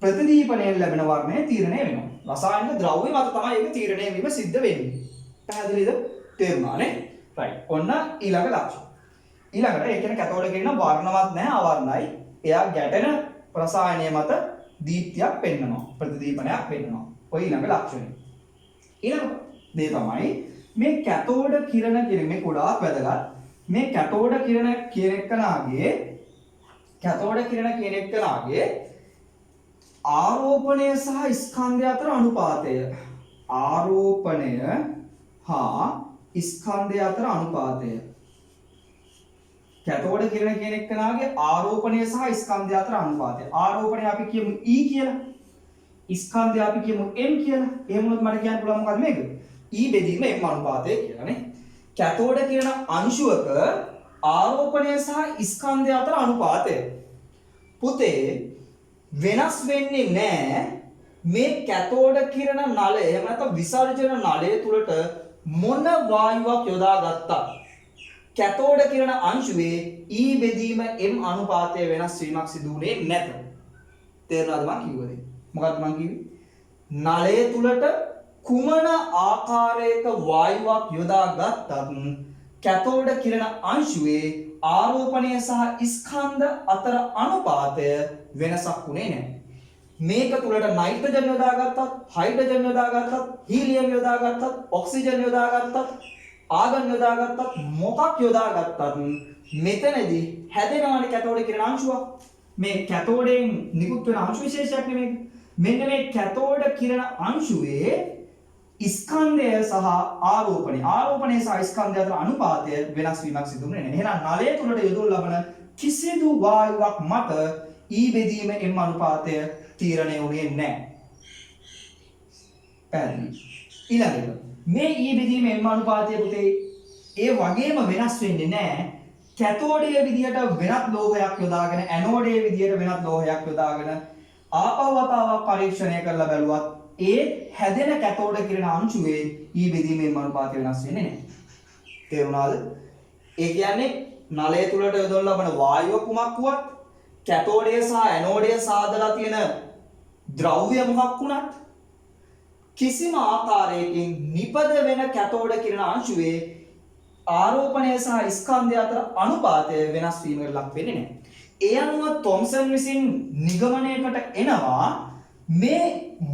ප්‍රතිදීපනයෙන් ලැබෙන වර්ණය තීරණය වෙනවා. රසායනික ද්‍රව්‍ය මත තමයි ඒක තීරණය වීම සිද්ධ වෙන්නේ. පැහැදිලිද? තේරුණානේ? right. ඔන්න ඊළඟ ලක්ෂණ. ඊළඟට ඒ කියන්නේ කැතෝඩ කිරණ වර්ණවත් නැහැ අවර්ණයි. එයා ගැටෙන රසායනය මත දීප්තියක් පෙන්වනවා. ප්‍රතිදීපනයක් පෙන්වනවා. ඔය ඊළඟ ලක්ෂණය. ඊළඟ දේ තමයි මේ කැතෝඩ කිරණ කියන මේ ගොඩාක් වැදගත්. මේ කැතෝඩ කිරණ කියන එක්කනාගේ ආරෝපණය සහ ස්කන්ධය අතර අනුපාතය. ආරෝපණය හා ස්කන්ධය අතර අනුපාතය. කැතෝඩ කිරණ කියන එක්කනාගේ ආරෝපණය සහ ස්කන්ධය අතර අනුපාතය. ආරෝපණය අපි කියමු E කියලා. ස්කන්ධය අපි කියමු M කියලා. එහෙම වුණොත් මට කියන්න පුළුවන් මොකද්ද මේක? E බෙදීම M අනුපාතය කියලා නේ. කැතෝඩ කිරණ අංශුවක ආරෝපණය සහ ස්කන්ධය අතර අනුපාතය. පුතේ වෙනස් වෙන්නේ නැහැ මේ කැතෝඩ කිරණ නලය එහෙම නැත්නම් විසර්ජන නලය තුලට මොන වායුවක් යොදා ගත්තා කැතෝඩ කිරණ අංශුවේ E බෙදීම M අනුපාතය වෙනස් වීමක් සිදු වුණේ නැත. තේරුණාද මම කිව්වේ? මොකක්ද මම කිව්වේ? නලය තුලට කුමන ආකාරයක වායුවක් යොදා ගත්තත් කැතෝඩ කිරණ අංශුවේ ආරෝපණය සහ ස්කන්ධ අතර අනුපාතය වෙනසක් වුණේ නැහැ. මේක තුලට නයිට්‍රජන් යොදාගත්තත්, හයිඩ්‍රජන් යොදාගත්තත්, හීලියම් යොදාගත්තත්, ඔක්සිජන් යොදාගත්තත්, ආගන් යොදාගත්තත්, මොකක් යොදාගත්තත් මෙතනදී හැදෙනවනේ කැතෝඩ කිරණ අංශුවක්. මේ කැතෝඩයෙන් නිකුත් වෙන අංශු විශේෂයක් නෙමෙයි. මෙන්න මේ කැතෝඩ කිරණ අංශුවේ ස්කන්ධය සහ ආරෝපණය සහ ස්කන්ධය අතර අනුපාතය වෙනස් වීමක් සිදු වෙන්නේ නැහැ. එහෙනම් නලය තුලට යොදවු ලබන කිසිදු වායුවක් මත E බෙදීම M අනුපාතය තීරණය වුණේ නැහැ. පැහැදිලි. ඊළඟට මේ E බෙදීම M අනුපාතය පුතේ ඒ වගේම වෙනස් වෙන්නේ නැහැ. කැතෝඩයේ විදියට වෙනත් ලෝහයක් යොදාගෙන ඇනෝඩයේ විදියට වෙනත් ලෝහයක් යොදාගෙන ආපහු වතාවක් පරීක්ෂණය කරලා බැලුවත් ඒ හැදෙන කැතෝඩ කිරණ අංශුවේ E බෙදීම M අනුපාතය වෙනස් වෙන්නේ නැහැ. තේරුණාද? ඒ කියන්නේ නලය තුලට යොදවන ලබන වායුව කුමක් වුවත් කැතෝඩය සහ ඇනෝඩය සාදලා තියෙන ද්‍රව්‍ය මොකක් වුණත් කිසිම ආකාරයකින් නිපද වෙන කැතෝඩ කිරණ අංශුවේ ආරෝපණය සහ ස්කන්ධය අතර අනුපාතය වෙනස් වීමකට ලක් වෙන්නේ නැහැ. ඒ අනුව තොම්සන් විසින් නිගමනයකට එනවා මේ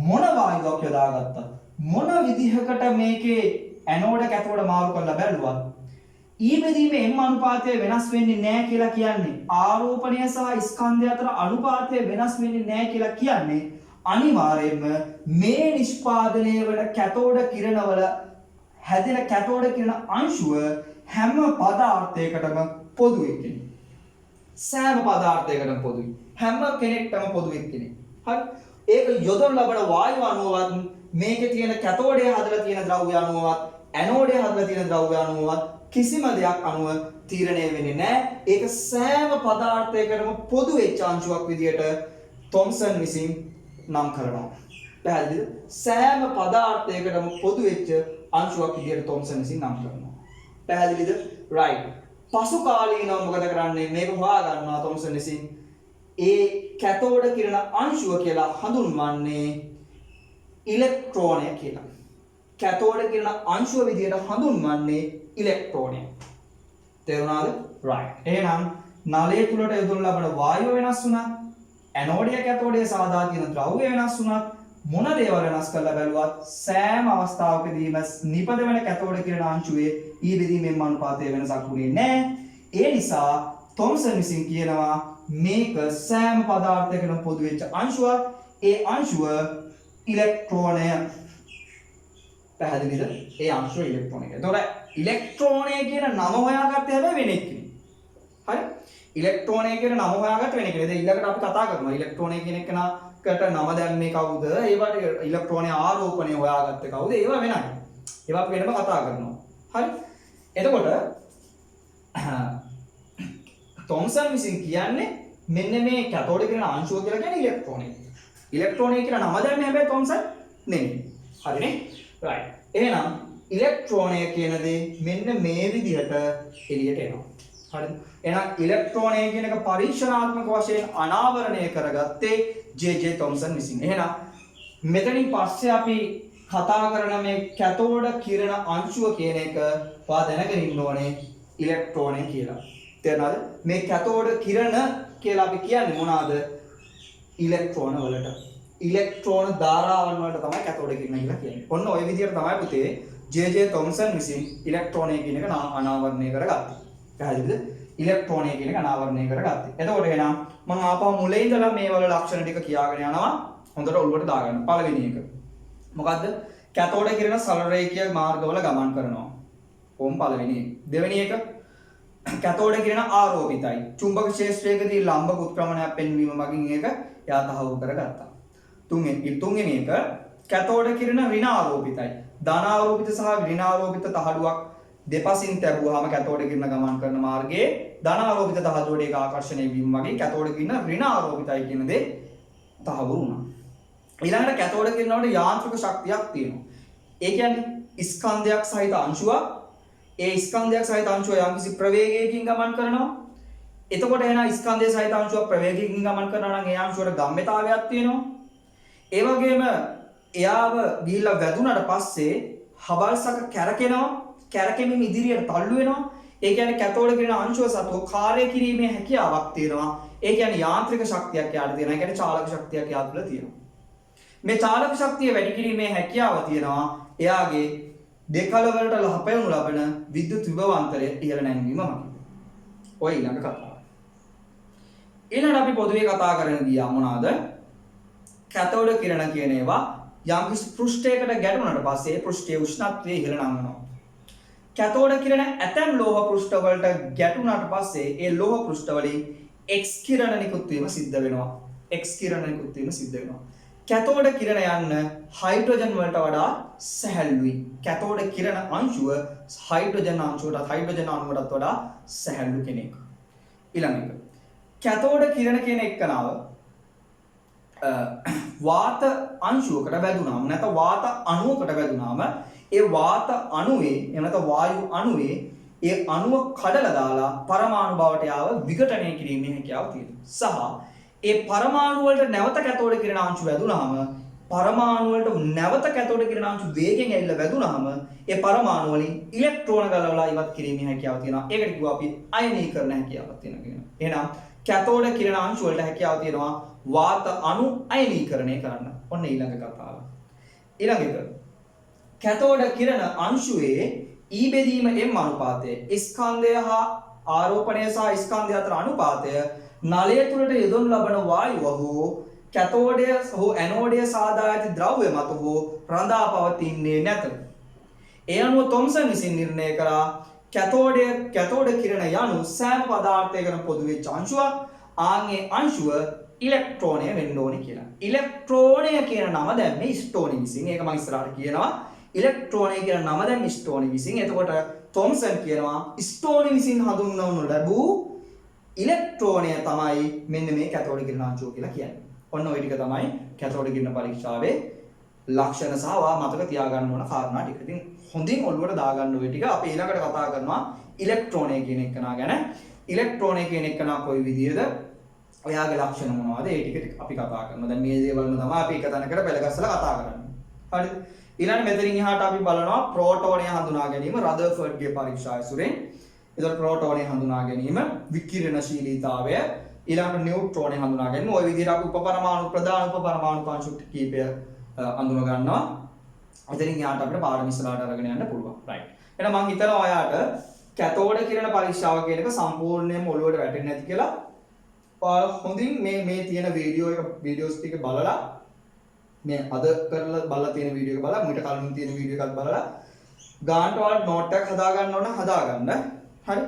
මොන වායුවක් යොදාගත්තත් මොන විදිහකට මේකේ ඇනෝඩ කැතෝඩ මාරු කරලා බැලුවත් E බෙදීම M අනුපාතය වෙනස් වෙන්නේ නැහැ කියලා කියන්නේ ආරෝපණය සහ ස්කන්ධය අතර අනුපාතය වෙනස් වෙන්නේ නැහැ කියලා කියන්නේ අනිවාර්යයෙන්ම මේ නිෂ්පාදනය වන කැතෝඩ කිරණවල හැදෙන කැතෝඩ කිරණ අංශුව හැම පදාර්ථයකටම පොදුයි කෙනෙක්. සෑම පදාර්ථයකටම පොදුයි. හැම කෙනෙක්ටම පොදුයි කෙනෙක්. හරි. ඒක යොදවන ලබන වායුව අණුවවත් මේකේ තියෙන කැතෝඩයේ හදලා තියෙන ද්‍රව්‍ය අණුවවත් ඇනෝඩයේ හදලා තියෙන ද්‍රව්‍ය අණුවවත් කිසිම දෙයක් අණුව තීරණය වෙන්නේ නැහැ. ඒක සෑම පදාර්ථයකටම පොදු වෙච්ච අංශුවක් විදියට තොම්සන් විසින් නම් කරනවා. පැහැදිලිද? සෑම පදාර්ථයකටම පොදු වෙච්ච අංශුවක් විදියට තොම්සන් විසින් නම් කරනවා. පැහැදිලිද? right. පසු කාලීනව මොකද කරන්නේ? මේක හොයා ගන්නවා තොම්සන් විසින්. ඒ කැතෝඩ කිරණ අංශුව කියලා හඳුන්වන්නේ ඉලෙක්ට්‍රෝනය කියලා. කැතෝඩ කිරණ අංශුව විදියට හඳුන්වන්නේ ඉලෙක්ට්‍රෝනය. තේරුණාද? right. එහෙනම් නලය තුලට යොදවන ලබන වායුව වෙනස් වුණා. ඇනෝඩය කැතෝඩය සාදා තියෙන ද්‍රව්‍ය වෙනස් වුණත් මොන දේවල් වෙනස් කරලා බැලුවත් සෑම අවස්ථාවකදීම නිපද වෙන කැතෝඩ කිරණ අංශුවේ E බෙදීමෙන් අනුපාතය වෙනසක් වුණේ නැහැ. ඒ නිසා තොම්සන් විසින් කියනවා මේක සෑම පදාර්ථයකටම පොදු වෙච්ච අංශුවක්. ඒ අංශුව ඉලෙක්ට්‍රෝනය. පැහැදිලිද? ඒ අංශුව ඉලෙක්ට්‍රෝනය. එතකොට ඉලෙක්ට්‍රෝනය කියන නම හොයාගත්තේ හැබැයි වෙන එකනේ. හරි? ඉලෙක්ට්‍රෝනය කියන නම හොයාගත්ත වෙන එකනේ. දැන් ඊළඟට අපි කතා කරනවා ඉලෙක්ට්‍රෝනය කියන එක කට නම දැම්මේ කවුද? ඒවට ඉලෙක්ට්‍රෝනය ආරෝපණය හොයාගත්තේ කවුද? ඒවා වෙනයි. ඒවා අපි වෙනම කතා කරනවා. හරි? එතකොට තොම්සන් විසින් කියන්නේ මෙන්න මේ කැතෝඩ කිරණ අංශුව කියලා කියන්නේ ඉලෙක්ට්‍රෝනය. ඉලෙක්ට්‍රෝනය කියලා නම දැම්මේ හැබැයි තොම්සන් නෙමෙයි. හරිනේ? right. එහෙනම් ඉලෙක්ට්‍රෝනය කියන දේ මෙන්න මේ විදිහට එළියට එනවා. හරිද? එහෙනම් ඉලෙක්ට්‍රෝනය කියන එක පරීක්ෂණාත්මක වශයෙන් අනාවරණය කරගත්තේ ජේ.ජේ. තොම්සන් විසින්. එහෙනම් මෙතනින් පස්සේ අපි කතා කරන මේ කැතෝඩ කිරණ අංශුව කියන එක ඔයා දැනගෙන ඉන්න ඕනේ ඉලෙක්ට්‍රෝනය කියලා. තේරුණාද? මේ කැතෝඩ කිරණ කියලා අපි කියන්නේ මොනවාද? ඉලෙක්ට්‍රෝන වලට. ඉලෙක්ට්‍රෝන ධාරාවන් වලට තමයි කැතෝඩ කිරණ කියලා කියන්නේ. ඔන්න ওই විදිහට තමයි පුතේ ජේ.ජේ. තොම්සන් විසින් ඉලෙක්ට්‍රෝනය කියන එක අනාවරණය කරගත්තේ. පැහැදිලිද? ඉලෙක්ට්‍රෝනය කියන එක අනාවරණය කරගත්තේ. එතකොට එහෙනම් මම ආපහු මුලින් ඉඳලා මේ වල ලක්ෂණ ටික කියාගෙන යනවා. හොඳට ඔළුවට දාගන්න. පළවෙනි එක. මොකද්ද? කැතෝඩ කිරණ සරල රේඛීය මාර්ගවල ගමන් කරනවා. ඕම් පළවෙනි එක. දෙවෙනි එක කැතෝඩ කිරණ ආරෝපිතයි. චුම්බක ක්ෂේත්‍රයකදී ලම්බක උත්ක්‍රමණයක් පෙන්වීම මගින් ඒක යථාහු කරගත්තා. තුන්වෙනි එක කැතෝඩ කිරණ ඍණාරෝපිතයි. ධනාරෝපිත සහ ඍණාරෝපිත තහඩුවක් දෙපසින් තැබුවාම කැතෝඩ කිරණ ගමන් කරන මාර්ගයේ ධන ආරෝපිත ධාතුවට ඒක ආකර්ෂණය වීම වගේ කැතෝඩ කිරණ ඍණ ආරෝපිතයි කියන දේ තහවුරු වුණා. ඊළඟට කැතෝඩ කිරණ වල යාන්ත්‍රික ශක්තියක් තියෙනවා. ඒ කියන්නේ ස්කන්ධයක් සහිත අංශුවක්. ඒ ස්කන්ධයක් සහිත අංශුව යම්කිසි ප්‍රවේගයකින් ගමන් කරනවා. එතකොට එහෙනම් ස්කන්ධය සහිත අංශුවක් ප්‍රවේගයකින් ගමන් කරනවා නම් ඒ අංශුවට ගම්මිතාවයක් තියෙනවා. ඒ වගේම එයාව ගිහිල්ලා වැදුනට පස්සේ හබල්සක කැරකෙනවා. කැරකෙමින් ඉදිරියට තල්ලු වෙනවා. ඒ කියන්නේ කැතෝඩ කිරණ අංශුව සතුව කාර්ය කිරීමේ හැකියාවක් තියෙනවා. ඒ කියන්නේ යාන්ත්‍රික ශක්තියක් යාට තියෙනවා. ඒ කියන්නේ චාලක ශක්තියක් යාට තුළ තියෙනවා. මේ චාලක ශක්තිය වැඩි කිරීමේ හැකියාව තියෙනවා. එයාගේ දෙකල වලට ලහපයනු ලබන විද්‍යුත් විභවාන්තරය ඉහළ නැංවීම මගින්. ඔය ඊළඟ කතාව. ඊළඟට අපි පොදුවේ කතා කරන්න ගියා මොනවාද? කැතෝඩ කිරණ කියන ඒවා යම්කිසි පෘෂ්ඨයකට ගැටුණාට පස්සේ ඒ පෘෂ්ඨයේ උෂ්ණත්වය ඉහළ නංවනවා. කැතෝඩ කිරණ ඇතැම් ලෝහ පෘෂ්ඨ වලට ගැටුණාට පස්සේ ඒ ලෝහ පෘෂ්ඨ වලින් X කිරණ නිකුත් වීම සිද්ධ වෙනවා. X කිරණ නිකුත් වීම සිද්ධ වෙනවා. කැතෝඩ කිරණ යන්න හයිඩ්‍රජන් වලට වඩා සැහැල්ලුයි. කැතෝඩ කිරණ අංශුව හයිඩ්‍රජන් අංශුවටත් හයිඩ්‍රජන් අණුවටත් වඩා සැහැල්ලු කෙනෙක්. ඊළඟ එක. කැතෝඩ කිරණ කියන එක්කනාව වාත අංශුවකට වැදුනාම නැත්නම් වාත අණුවකට වැදුනාම ඒ වාත අණුවේ එහෙම නැත්නම් වායු අණුවේ ඒ අණුව කඩලා දාලා පරමාණු බවට යාව විඝටනය කිරීමේ හැකියාව තියෙනවා. සහ ඒ පරමාණු වලට නැවත කැතෝඩ කිරණ අංශු වැදුනාම පරමාණු වලට නැවත කැතෝඩ කිරණ අංශු වේගෙන් ඇවිල්ලා වැදුනාම ඒ පරමාණු වලින් ඉලෙක්ට්‍රෝන ගලවලා ඉවත් කිරීමේ හැකියාව තියෙනවා. ඒකට කිව්වා අපි අයනීකරණ හැකියාවක් තියෙනවා කියනවා. එහෙනම් කැතෝඩ කිරණ අංශු වලට හැකියාව තියෙනවා වාත අණු අයනීකරණය කරන්න. ඔන්න ඊළඟ කතාව. ඊළඟ එක. කැතෝඩ කිරණ අංශුවේ E බෙදීම M අනුපාතය ස්කන්ධය හා ආරෝපණය සහ ස්කන්ධය අතර අනුපාතය නලය තුළට යොදවනු ලබන වායුව හෝ කැතෝඩය හෝ ඇනෝඩය සාදා ඇති ද්‍රව්‍ය මත හෝ රඳා පවතින්නේ නැත. ඒ අනුව තොම්සන් විසින් නිර්ණය කරා කැතෝඩ කිරණ යනු සෑම පදාර්ථයකම පොදු වෙච්ච අංශුවක්. ආන්ගේ අංශුව ඉලෙක්ට්‍රෝනය වෙන්න ඕනේ කියලා. ඉලෙක්ට්‍රෝනය කියන නම දැම්මේ ස්ටෝනි විසින්. ඒක මම ඉස්සරහට කියනවා. ඉලෙක්ට්‍රෝනය කියන නම දැම්මේ ස්ටෝනි විසින්. එතකොට තොම්සන් කියනවා ස්ටෝනි විසින් හඳුන්වනු ලැබූ ඉලෙක්ට්‍රෝනය තමයි මෙන්න මේ කැතෝඩ කිරණ අංශුව කියලා කියන්නේ. ඔන්න ওই ටික තමයි කැතෝඩ කිරණ පරීක්ෂාවේ ලක්ෂණ සහ වා මතක තියාගන්න ඕන කාරණා ටික. ඉතින් හොඳින් ඔළුවට දාගන්න ওই ටික. අපි ඊළඟට කතා කරනවා ඉලෙක්ට්‍රෝනය කියන එකනා ගැන. ඉලෙක්ට්‍රෝනය කියන එකනා කොයි විදිහද? ඔයාගේ ලක්ෂණ මොනවද? ඒ ටික අපි කතා කරනවා. දැන් මේ දේවල්ම තමයි අපි එක තැනකට පෙළගස්සලා කතා කරන්නේ. හරිද? ඊළඟ මෙතනින් එහාට අපි බලනවා ප්‍රෝටෝනය හඳුනා ගැනීම රදර්ෆර්ඩ්ගේ පරීක්ෂා ඇසුරෙන්. ඒතර ප්‍රෝටෝනය හඳුනා ගැනීම, විකිරණශීලීතාවය, ඊළඟට නියුට්‍රෝනය හඳුනා ගැනීම. ওই විදිහට අපි උපපරමාණු ප්‍රධාන උපපරමාණු පාංශු කීපය අඳුන ගන්නවා. එතනින් එහාට අපිට පාඩම ඉස්සරහට අරගෙන යන්න පුළුවන්. රයිට්. එහෙනම් මම හිතනවා ඔයාට කැතෝඩ කිරණ පරීක්ෂාව කියන එක සම්පූර්ණයෙන්ම ඔළුවට වැටෙන්නේ නැති කියලා. හොඳින් මේ තියෙන වීඩියෝස් ටික බලලා මේ අද කරලා බලලා තියෙන වීඩියෝ එක බලලා මීට කලින් තියෙන වීඩියෝ එකත් බලලා ගාන්ට වල නෝට් එකක් හදා ගන්න ඕන හදාගන්න. හරි.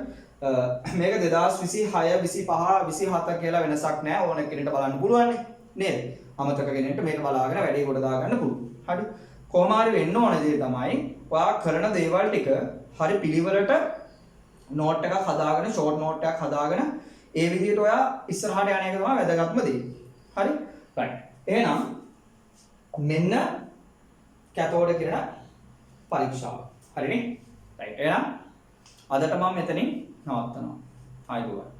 මේක 2026 25 27 කියලා වෙනසක් නැහැ. ඕන කෙනෙක්ට බලන්න පුළුවන් නේද? අමතක කෙනෙක්ට මේක බලාගෙන වැඩේ කොට දාගන්න පුළුවන්. හරි. කොහොම හරි වෙන්න ඕන දේ තමයි ඔයා කරන දේවල් ටික හරි පිළිවෙලට නෝට් එකක් හදාගෙන ෂෝට් නෝට් එකක් හදාගෙන ඒ විදිහට ඔයා ඉස්සරහට යන එක තමයි වැදගත්ම දේ. හරි? රයිට්. එහෙනම් මෙන්න කැතෝඩ කිරණ පරීක්ෂාව. හරිනේ? රයිට්. එහෙනම් අදට මම මෙතනින් නවත්තනවා. ආයුබෝවන්.